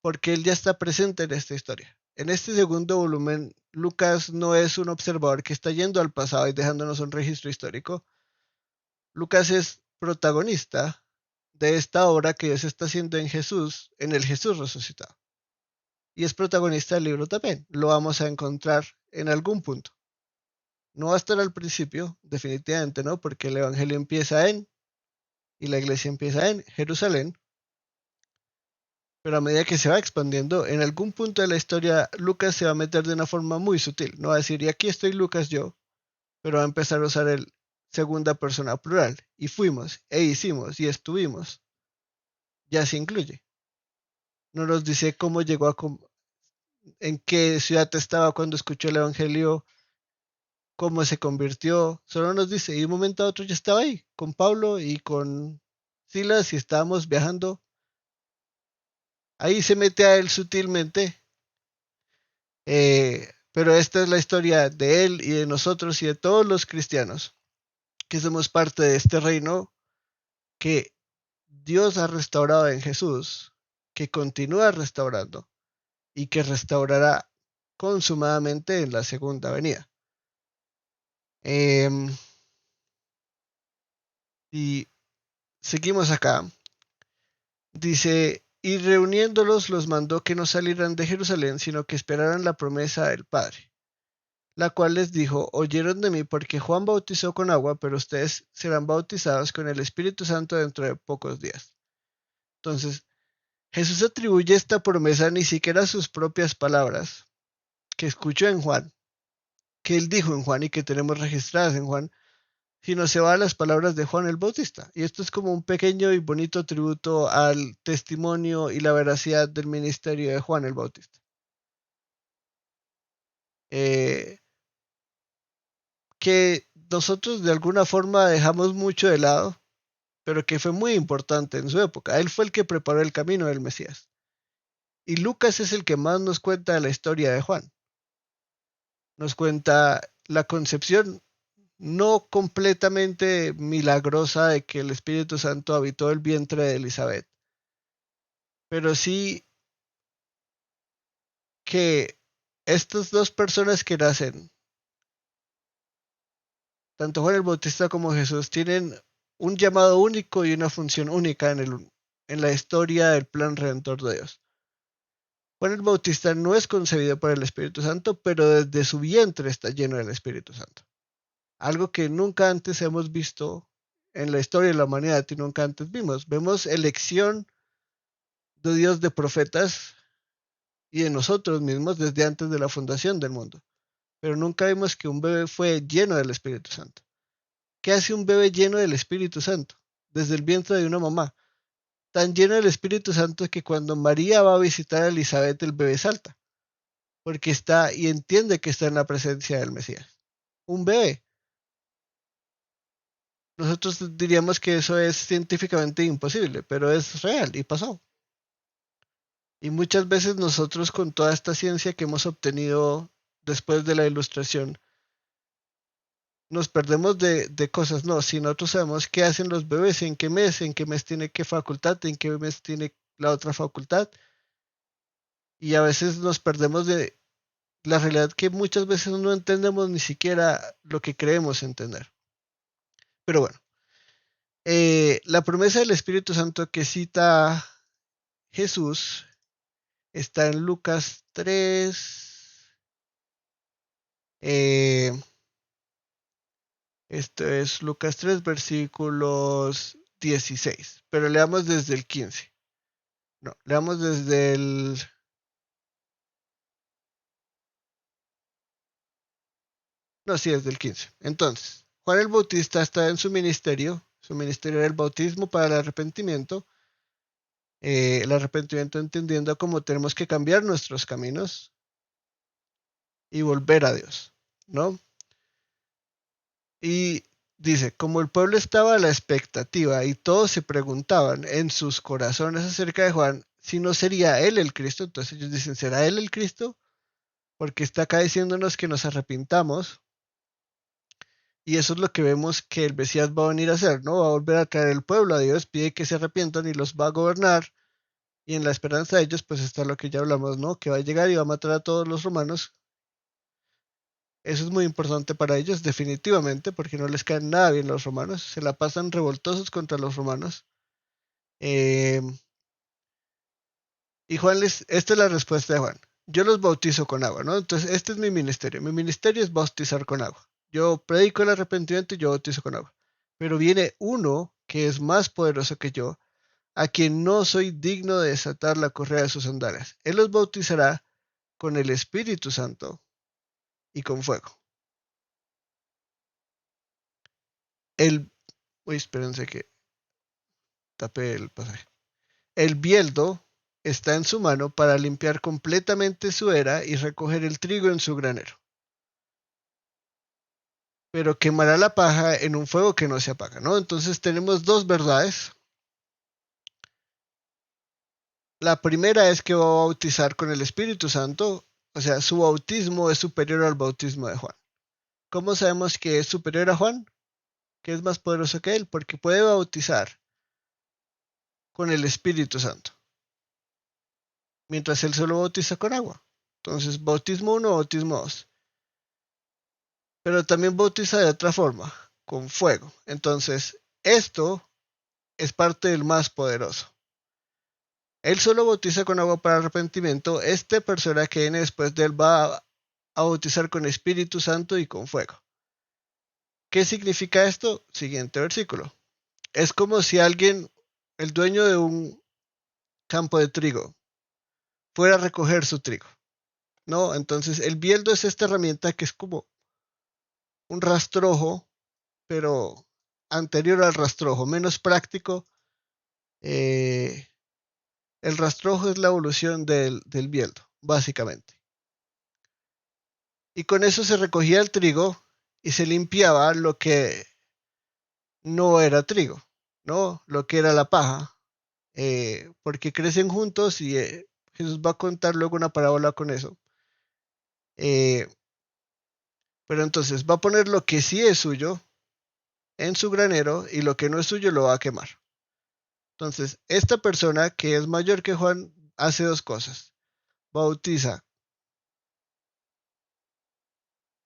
Speaker 1: porque él ya está presente en esta historia. En este segundo volumen, Lucas no es un observador que está yendo al pasado y dejándonos un registro histórico. Lucas es protagonista de esta obra que Dios está haciendo en Jesús, en el Jesús resucitado. Y es protagonista del libro también. Lo vamos a encontrar en algún punto. No va a estar al principio, definitivamente no, porque el Evangelio empieza y la iglesia empieza en Jerusalén. Pero a medida que se va expandiendo, en algún punto de la historia, Lucas se va a meter de una forma muy sutil. No va a decir, y aquí estoy Lucas yo, pero va a empezar a usar el segunda persona plural. Y fuimos, e hicimos, y estuvimos. Ya se incluye. no nos dice cómo llegó en qué ciudad estaba cuando escuchó el evangelio, cómo se convirtió, solo nos dice, y de un momento a otro ya estaba ahí, con Pablo y con Silas y estábamos viajando. Ahí se mete a él sutilmente, pero esta es la historia de él y de nosotros y de todos los cristianos que somos parte de este reino que Dios ha restaurado en Jesús, que continúa restaurando y que restaurará consumadamente en la segunda venida. Y seguimos acá. Dice, y reuniéndolos los mandó que no salieran de Jerusalén, sino que esperaran la promesa del Padre, la cual les dijo, oyeron de mí porque Juan bautizó con agua, pero ustedes serán bautizados con el Espíritu Santo dentro de pocos días. Entonces, Jesús atribuye esta promesa ni siquiera a sus propias palabras, que escuchó en Juan, que él dijo en Juan y que tenemos registradas en Juan, sino se va a las palabras de Juan el Bautista. Y esto es como un pequeño y bonito tributo al testimonio y la veracidad del ministerio de Juan el Bautista. Que nosotros de alguna forma dejamos mucho de lado, pero que fue muy importante en su época. Él fue el que preparó el camino del Mesías. Y Lucas es el que más nos cuenta de la historia de Juan. Nos cuenta la concepción no completamente milagrosa de que el Espíritu Santo habitó el vientre de Elizabeth, pero sí que estas dos personas que nacen, tanto Juan el Bautista como Jesús, tienen un llamado único y una función única en la historia del plan redentor de Dios. Juan el Bautista no es concebido por el Espíritu Santo, pero desde su vientre está lleno del Espíritu Santo. Algo que nunca antes hemos visto en la historia de la humanidad y nunca antes vimos. Vemos elección de Dios de profetas y de nosotros mismos desde antes de la fundación del mundo. Pero nunca vimos que un bebé fue lleno del Espíritu Santo. ¿Qué hace un bebé lleno del Espíritu Santo? Desde el vientre de una mamá. Tan lleno del Espíritu Santo que cuando María va a visitar a Elizabeth, el bebé salta. Porque está y entiende que está en la presencia del Mesías. Un bebé. Nosotros diríamos que eso es científicamente imposible, pero es real y pasó. Y muchas veces nosotros con toda esta ciencia que hemos obtenido después de la ilustración, nos perdemos de cosas. No, si nosotros sabemos qué hacen los bebés, en qué mes tiene qué facultad, en qué mes tiene la otra facultad, y a veces nos perdemos de la realidad que muchas veces no entendemos ni siquiera lo que creemos entender. Pero bueno, la promesa del Espíritu Santo que cita Jesús está en Lucas 3. Esto es Lucas 3, versículos 16. Pero leamos desde el 15. No, leamos desde el... No, sí, desde el 15. Entonces, Juan el Bautista está en su ministerio era el bautismo para el arrepentimiento entendiendo cómo tenemos que cambiar nuestros caminos y volver a Dios, ¿no? Y dice, como el pueblo estaba a la expectativa y todos se preguntaban en sus corazones acerca de Juan si no sería él el Cristo, entonces ellos dicen, ¿será él el Cristo? Porque está acá diciéndonos que nos arrepintamos y eso es lo que vemos que el Mesías va a venir a hacer, ¿no? Va a volver a traer el pueblo a Dios, pide que se arrepientan y los va a gobernar y en la esperanza de ellos pues está lo que ya hablamos, ¿no? Que va a llegar y va a matar a todos los romanos. Eso es muy importante para ellos, definitivamente, porque no les caen nada bien los romanos, se la pasan revoltosos contra los romanos. Eh, y esta es la respuesta de Juan. Yo los bautizo con agua, ¿no? Entonces, este es mi ministerio. Mi ministerio es bautizar con agua. Yo predico el arrepentimiento y yo bautizo con agua. Pero viene uno que es más poderoso que yo, a quien no soy digno de desatar la correa de sus sandalias. Él los bautizará con el Espíritu Santo y con fuego. El, uy, espérense que tapé el pasaje. El bieldo está en su mano para limpiar completamente su era y recoger el trigo en su granero. Pero quemará la paja en un fuego que no se apaga, ¿no? Entonces tenemos dos verdades. La primera es que va a bautizar con el Espíritu Santo, o sea, su bautismo es superior al bautismo de Juan. ¿Cómo sabemos que es superior a Juan? Que es más poderoso que él, porque puede bautizar con el Espíritu Santo, mientras él solo bautiza con agua. Entonces, bautismo 1, bautismo 2. Pero también bautiza de otra forma, con fuego. Entonces, esto es parte del más poderoso. Él solo bautiza con agua para arrepentimiento. Esta persona que viene después de él va a bautizar con Espíritu Santo y con fuego. ¿Qué significa esto? Siguiente versículo. Es como si alguien, el dueño de un campo de trigo, fuera a recoger su trigo, ¿no? Entonces, el bieldo es esta herramienta que es como un rastrojo, pero anterior al rastrojo, menos práctico. El rastrojo es la evolución del bieldo, básicamente. Y con eso se recogía el trigo y se limpiaba lo que no era trigo, ¿no? Lo que era la paja, porque crecen juntos y Jesús va a contar luego una parábola con eso. Pero entonces va a poner lo que sí es suyo en su granero y lo que no es suyo lo va a quemar. Entonces, esta persona que es mayor que Juan hace dos cosas. Bautiza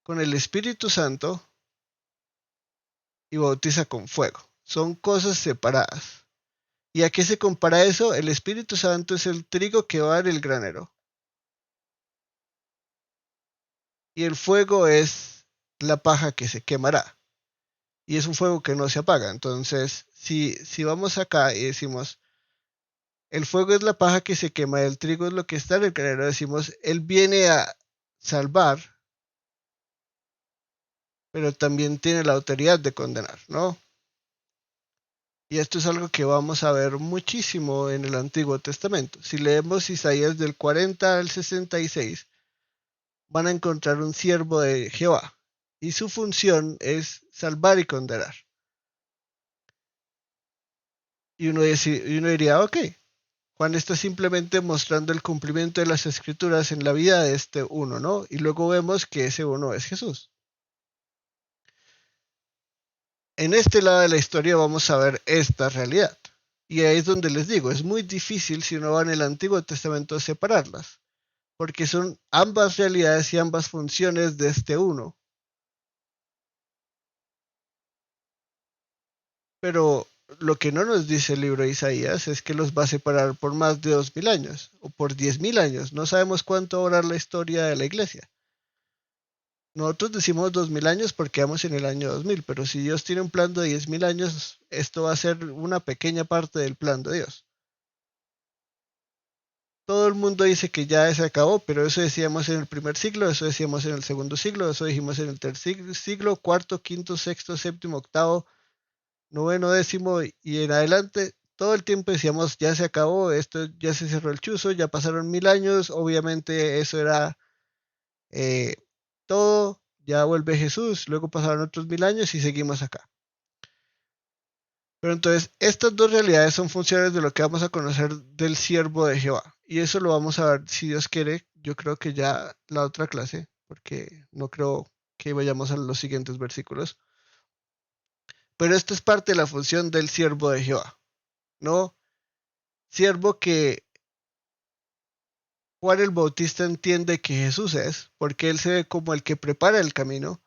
Speaker 1: con el Espíritu Santo y bautiza con fuego. Son cosas separadas. ¿Y a qué se compara eso? El Espíritu Santo es el trigo que va en el granero. Y el fuego es la paja que se quemará. Y es un fuego que no se apaga. Entonces, si vamos acá y decimos, el fuego es la paja que se quema, el trigo es lo que está en el granero, decimos, Él viene a salvar, pero también tiene la autoridad de condenar, ¿no? Y esto es algo que vamos a ver muchísimo en el Antiguo Testamento. Si leemos Isaías del 40 al 66, van a encontrar un siervo de Jehová y su función es salvar y condenar. Y uno diría, ok, Juan está simplemente mostrando el cumplimiento de las escrituras en la vida de este uno, ¿no? Y luego vemos que ese uno es Jesús. En este lado de la historia vamos a ver esta realidad. Y ahí es donde les digo, es muy difícil si uno va en el Antiguo Testamento separarlas, porque son ambas realidades y ambas funciones de este uno. Pero lo que no nos dice el libro de Isaías es que los va a separar por más de 2000 años o por 10.000 años. No sabemos cuánto va a durar la historia de la iglesia. Nosotros decimos 2000 años porque vamos en el año 2000, pero si Dios tiene un plan de 10.000 años, esto va a ser una pequeña parte del plan de Dios. Todo el mundo dice que ya se acabó, pero eso decíamos en el primer siglo, eso decíamos en el segundo siglo, eso dijimos en el tercer siglo, cuarto, quinto, sexto, séptimo, octavo, noveno, décimo y en adelante. Todo el tiempo decíamos ya se acabó, esto ya se cerró el chuzo, ya pasaron 1000 años, obviamente eso era eh, todo, ya vuelve Jesús, luego pasaron otros 1000 años y seguimos acá. Pero entonces, estas dos realidades son funciones de lo que vamos a conocer del siervo de Jehová. Y eso lo vamos a ver, si Dios quiere, yo creo que ya la otra clase, porque no creo que vayamos a los siguientes versículos. Pero esto es parte de la función del siervo de Jehová, ¿no? Siervo que Juan el Bautista entiende que Jesús es, porque él se ve como el que prepara el camino,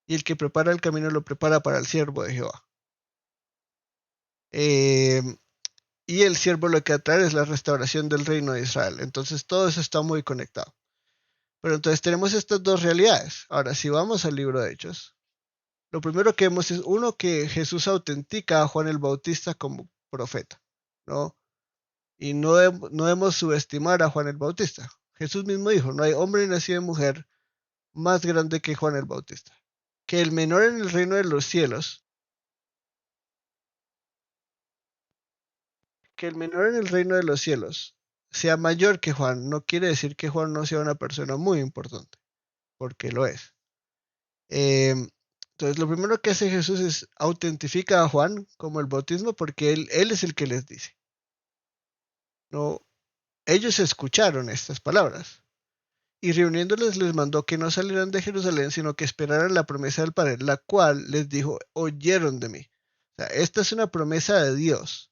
Speaker 1: y el que prepara el camino lo prepara para el siervo de Jehová. Y el siervo lo que atrae es la restauración del reino de Israel. Entonces todo eso está muy conectado. Pero entonces tenemos estas dos realidades. Ahora, si vamos al libro de Hechos, lo primero que vemos es uno que Jesús autentica a Juan el Bautista como profeta, ¿no? Y no debemos subestimar a Juan el Bautista. Jesús mismo dijo, no hay hombre nacido de mujer más grande que Juan el Bautista. Que el menor en el reino de los cielos, que el menor en el reino de los cielos sea mayor que Juan, no quiere decir que Juan no sea una persona muy importante, porque lo es. Entonces, lo primero que hace Jesús es autentifica a Juan como el bautismo, porque él es el que les dice. No, ellos escucharon estas palabras y reuniéndoles les mandó que no salieran de Jerusalén, sino que esperaran la promesa del Padre, la cual les dijo, oyeron de mí. O sea, esta es una promesa de Dios.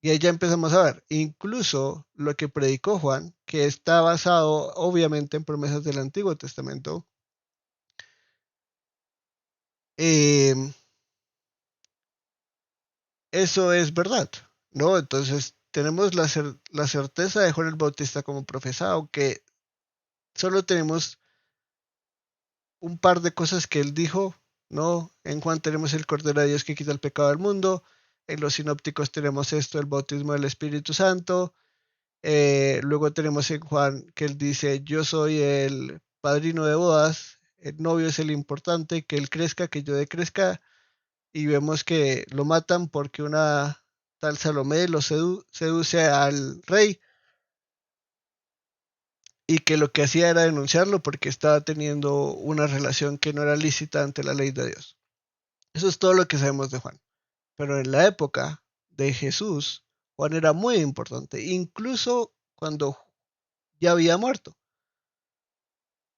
Speaker 1: Y ahí ya empezamos a ver, incluso lo que predicó Juan, que está basado obviamente en promesas del Antiguo Testamento, eh, eso es verdad, ¿no? Entonces tenemos la certeza de Juan el Bautista como profeta, aunque solo tenemos un par de cosas que él dijo, ¿no? En Juan tenemos el Cordero de Dios que quita el pecado del mundo, en los sinópticos tenemos esto, el bautismo del Espíritu Santo, luego tenemos en Juan que él dice, yo soy el padrino de bodas, el novio es el importante, que él crezca, que yo decrezca, y vemos que lo matan porque una tal Salomé lo seduce al rey y que lo que hacía era denunciarlo porque estaba teniendo una relación que no era lícita ante la ley de Dios. Eso es todo lo que sabemos de Juan. Pero en la época de Jesús, Juan era muy importante, incluso cuando ya había muerto,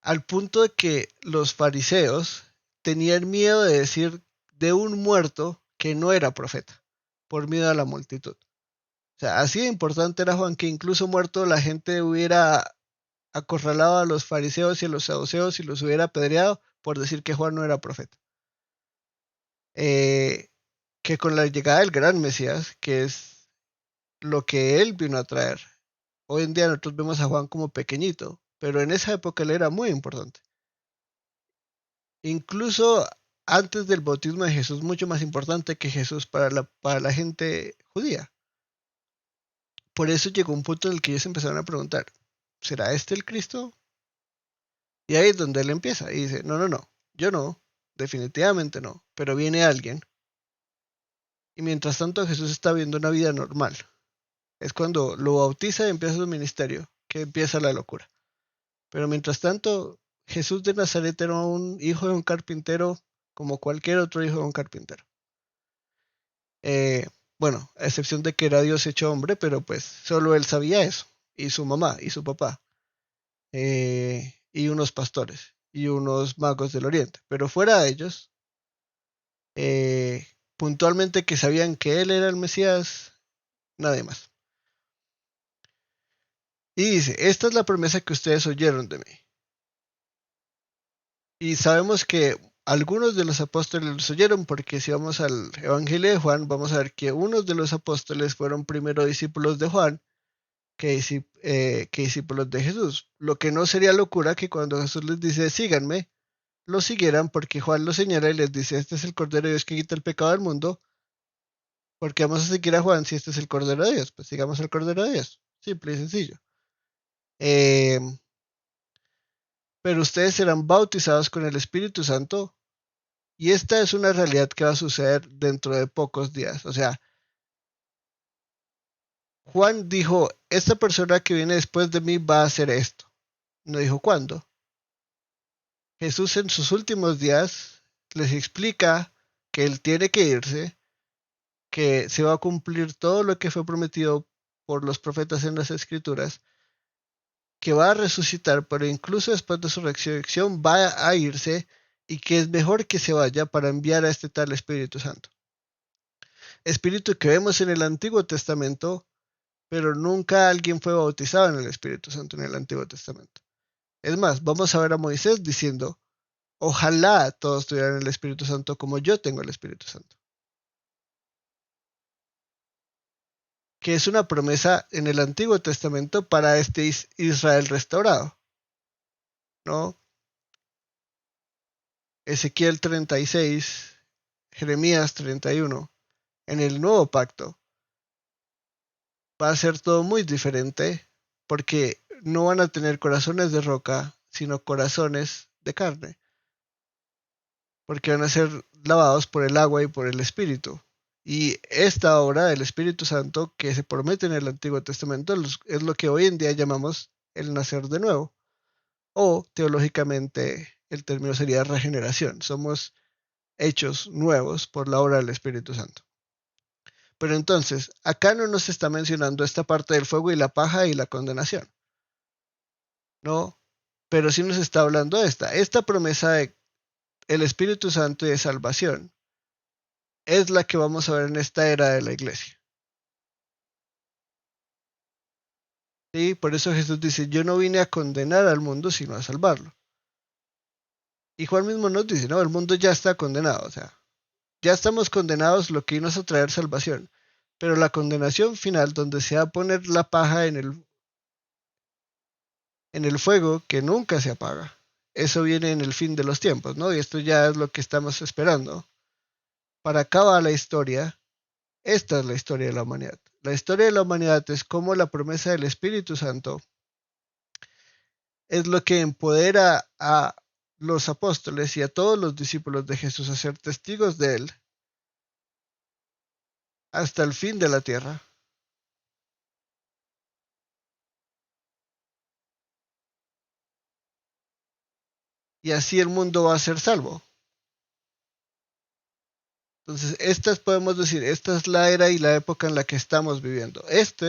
Speaker 1: al punto de que los fariseos tenían miedo de decir de un muerto que no era profeta, por miedo a la multitud. O sea, así de importante era Juan que incluso muerto la gente hubiera acorralado a los fariseos y a los saduceos y los hubiera apedreado por decir que Juan no era profeta. Que con la llegada del gran Mesías, que es lo que él vino a traer, hoy en día nosotros vemos a Juan como pequeñito, pero en esa época él era muy importante. Incluso antes del bautismo de Jesús, mucho más importante que Jesús para la gente judía. Por eso llegó un punto en el que ellos empezaron a preguntar, ¿será este el Cristo? Y ahí es donde él empieza y dice, no, yo no, definitivamente no, pero viene alguien. Y mientras tanto Jesús está viviendo una vida normal. Es cuando lo bautiza y empieza su ministerio, que empieza la locura. Pero mientras tanto, Jesús de Nazaret era un hijo de un carpintero como cualquier otro hijo de un carpintero. Eh, bueno, a excepción de que era Dios hecho hombre, pero pues solo él sabía eso, y su mamá, y su papá, y unos pastores, y unos magos del oriente. Pero fuera de ellos, eh, puntualmente que sabían que él era el Mesías, nadie más. Y dice, esta es la promesa que ustedes oyeron de mí. Y sabemos que algunos de los apóstoles los oyeron porque si vamos al Evangelio de Juan, vamos a ver que unos de los apóstoles fueron primero discípulos de Juan que discípulos de Jesús. Lo que no sería locura que cuando Jesús les dice síganme, lo siguieran porque Juan lo señala y les dice este es el Cordero de Dios que quita el pecado del mundo. Porque vamos a seguir a Juan si este es el Cordero de Dios. Pues sigamos al Cordero de Dios. Simple y sencillo. Eh, pero ustedes serán bautizados con el Espíritu Santo y esta es una realidad que va a suceder dentro de pocos días. O sea, Juan dijo, esta persona que viene después de mí va a hacer esto. No dijo cuándo. Jesús en sus últimos días les explica que él tiene que irse, que se va a cumplir todo lo que fue prometido por los profetas en las escrituras, que va a resucitar, pero incluso después de su resurrección va a irse y que es mejor que se vaya para enviar a este tal Espíritu Santo. Espíritu que vemos en el Antiguo Testamento, pero nunca alguien fue bautizado en el Espíritu Santo en el Antiguo Testamento. Es más, vamos a ver a Moisés diciendo, ojalá todos tuvieran el Espíritu Santo como yo tengo el Espíritu Santo. Que es una promesa en el Antiguo Testamento para este Israel restaurado, ¿no? Ezequiel 36, Jeremías 31, en el nuevo pacto va a ser todo muy diferente porque no van a tener corazones de roca, sino corazones de carne, porque van a ser lavados por el agua y por el Espíritu. Y esta obra del Espíritu Santo que se promete en el Antiguo Testamento es lo que hoy en día llamamos el nacer de nuevo. O teológicamente el término sería regeneración. Somos hechos nuevos por la obra del Espíritu Santo. Pero entonces, acá no nos está mencionando esta parte del fuego y la paja y la condenación. No, pero sí nos está hablando de esta promesa de el Espíritu Santo y de salvación es la que vamos a ver en esta era de la iglesia. ¿Sí? Por eso Jesús dice, yo no vine a condenar al mundo, sino a salvarlo. Y Juan mismo nos dice, no, el mundo ya está condenado, o sea, ya estamos condenados, lo que vino es a traer salvación. Pero la condenación final, donde se va a poner la paja en el fuego que nunca se apaga, eso viene en el fin de los tiempos, ¿no? Y esto ya es lo que estamos esperando. Para acabar la historia, esta es la historia de la humanidad. La historia de la humanidad es como la promesa del Espíritu Santo es lo que empodera a los apóstoles y a todos los discípulos de Jesús a ser testigos de Él hasta el fin de la tierra. Y así el mundo va a ser salvo. Entonces, podemos decir, esta es la era y la época en la que estamos viviendo. Esto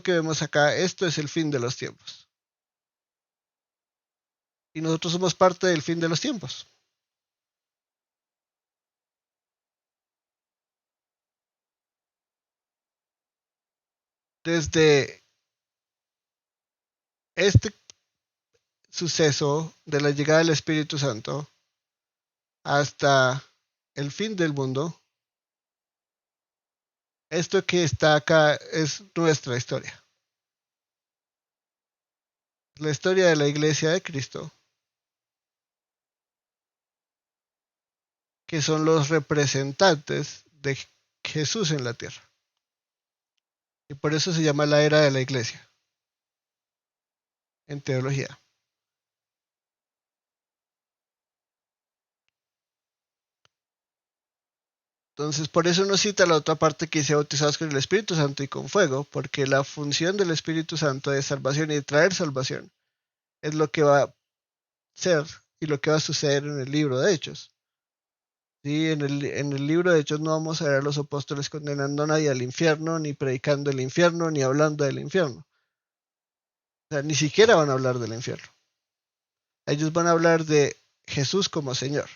Speaker 1: que vemos acá, esto es el fin de los tiempos. Y nosotros somos parte del fin de los tiempos. Desde este suceso de la llegada del Espíritu Santo hasta el fin del mundo, esto que está acá es nuestra historia. La historia de la Iglesia de Cristo, que son los representantes de Jesús en la tierra. Y por eso se llama la era de la Iglesia en teología. Entonces, por eso nos cita la otra parte que dice bautizados con el Espíritu Santo y con fuego, porque la función del Espíritu Santo de salvación y de traer salvación es lo que va a ser y lo que va a suceder en el libro de Hechos. Sí, en el libro de Hechos no vamos a ver a los apóstoles condenando a nadie al infierno, ni predicando el infierno, ni hablando del infierno. O sea, ni siquiera van a hablar del infierno. Ellos van a hablar de Jesús como Señor.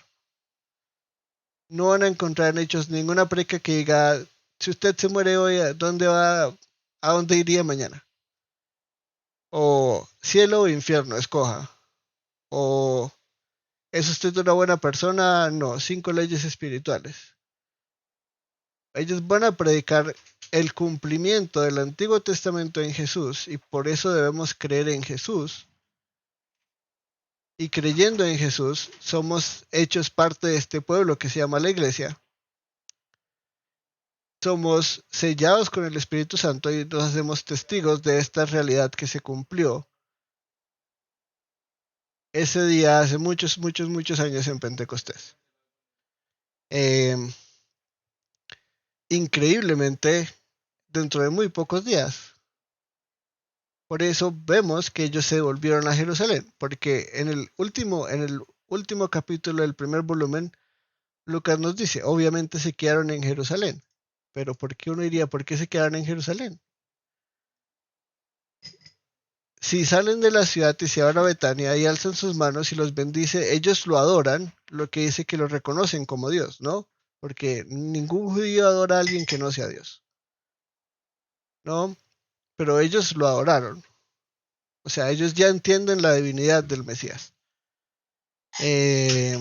Speaker 1: No van a encontrar en Hechos ninguna predica que diga, si usted se muere hoy, ¿a dónde iría mañana? O cielo o infierno, escoja. O ¿es usted una buena persona? No, 5 leyes espirituales. Ellos van a predicar el cumplimiento del Antiguo Testamento en Jesús y por eso debemos creer en Jesús. Y creyendo en Jesús, somos hechos parte de este pueblo que se llama la Iglesia. Somos sellados con el Espíritu Santo y nos hacemos testigos de esta realidad que se cumplió ese día hace muchos, muchos, muchos años en Pentecostés. Increíblemente, dentro de muy pocos días. Por eso vemos que ellos se volvieron a Jerusalén, porque en el último capítulo del primer volumen, Lucas nos dice, obviamente se quedaron en Jerusalén. Pero ¿por qué uno diría, por qué se quedaron en Jerusalén? Si salen de la ciudad y se van a Betania y alzan sus manos y los bendice, ellos lo adoran, lo que dice que lo reconocen como Dios, ¿no? Porque ningún judío adora a alguien que no sea Dios, ¿no? Pero ellos lo adoraron. O sea, ellos ya entienden la divinidad del Mesías. Y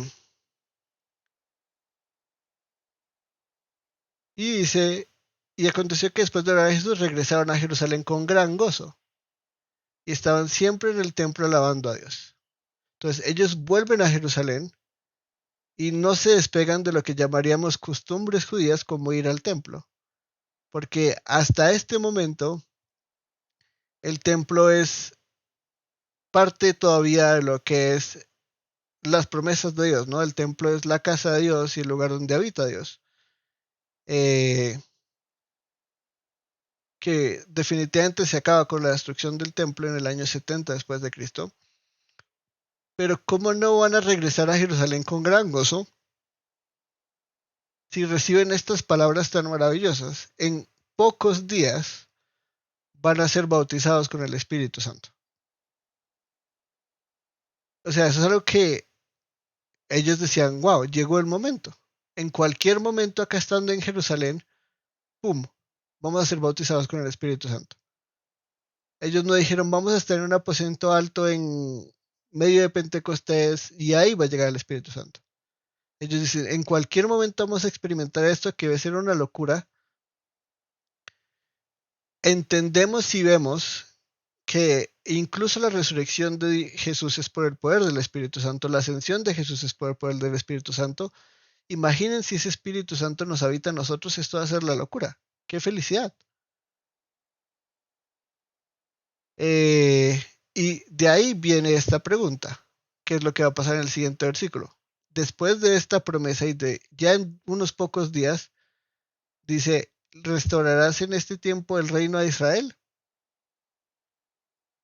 Speaker 1: dice, y aconteció que después de orar a Jesús regresaron a Jerusalén con gran gozo y estaban siempre en el templo alabando a Dios. Entonces ellos vuelven a Jerusalén y no se despegan de lo que llamaríamos costumbres judías como ir al templo, porque hasta este momento el templo es parte todavía de lo que es las promesas de Dios, ¿no? El templo es la casa de Dios y el lugar donde habita Dios. eh, que definitivamente se acaba con la destrucción del templo en el año 70 después de Cristo. Pero ¿cómo no van a regresar a Jerusalén con gran gozo si reciben estas palabras tan maravillosas? En pocos días van a ser bautizados con el Espíritu Santo. O sea, eso es algo que ellos decían, wow, llegó el momento. En cualquier momento acá estando en Jerusalén, ¡pum!, vamos a ser bautizados con el Espíritu Santo. Ellos no dijeron, vamos a estar en un aposento alto en medio de Pentecostés y ahí va a llegar el Espíritu Santo. Ellos dicen, en cualquier momento vamos a experimentar esto que debe ser una locura. Entendemos y vemos que incluso la resurrección de Jesús es por el poder del Espíritu Santo, la ascensión de Jesús es por el poder del Espíritu Santo. Imaginen si ese Espíritu Santo nos habita en nosotros, esto va a ser la locura. ¡Qué felicidad! Y de ahí viene esta pregunta. ¿Qué es lo que va a pasar en el siguiente versículo? Después de esta promesa y de ya en unos pocos días, dice, ¿restaurarás en este tiempo el reino de Israel?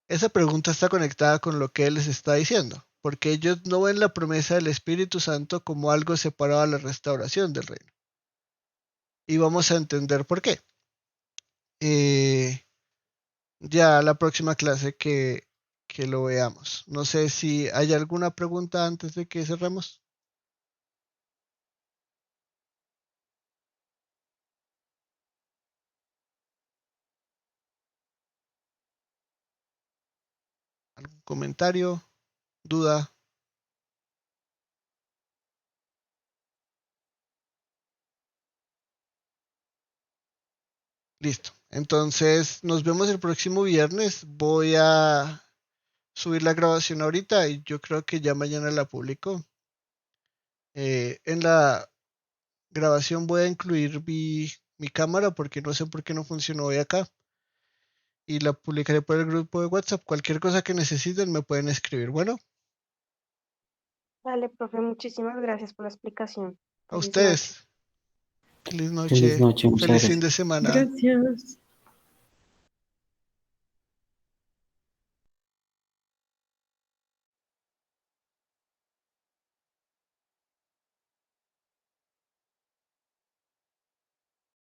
Speaker 1: Esa pregunta está conectada con lo que él les está diciendo, porque ellos no ven la promesa del Espíritu Santo como algo separado a la restauración del reino. Y vamos a entender por qué. Ya la próxima clase que lo veamos. No sé si hay alguna pregunta antes de que cerremos. ¿Algún comentario? ¿Duda? Listo. Entonces nos vemos el próximo viernes. Voy a subir la grabación ahorita y yo creo que ya mañana la publico. En la grabación voy a incluir mi cámara porque no sé por qué no funcionó hoy acá. Y la publicaré por el grupo de WhatsApp. Cualquier cosa que necesiten me pueden escribir. Bueno,
Speaker 2: Vale, profe, muchísimas gracias por la explicación.
Speaker 1: a
Speaker 2: Feliz noche.
Speaker 1: ustedes. Feliz
Speaker 3: Feliz
Speaker 1: noche.
Speaker 3: noche, muchas
Speaker 1: Feliz fin de
Speaker 3: gracias.
Speaker 1: semana.
Speaker 4: Gracias.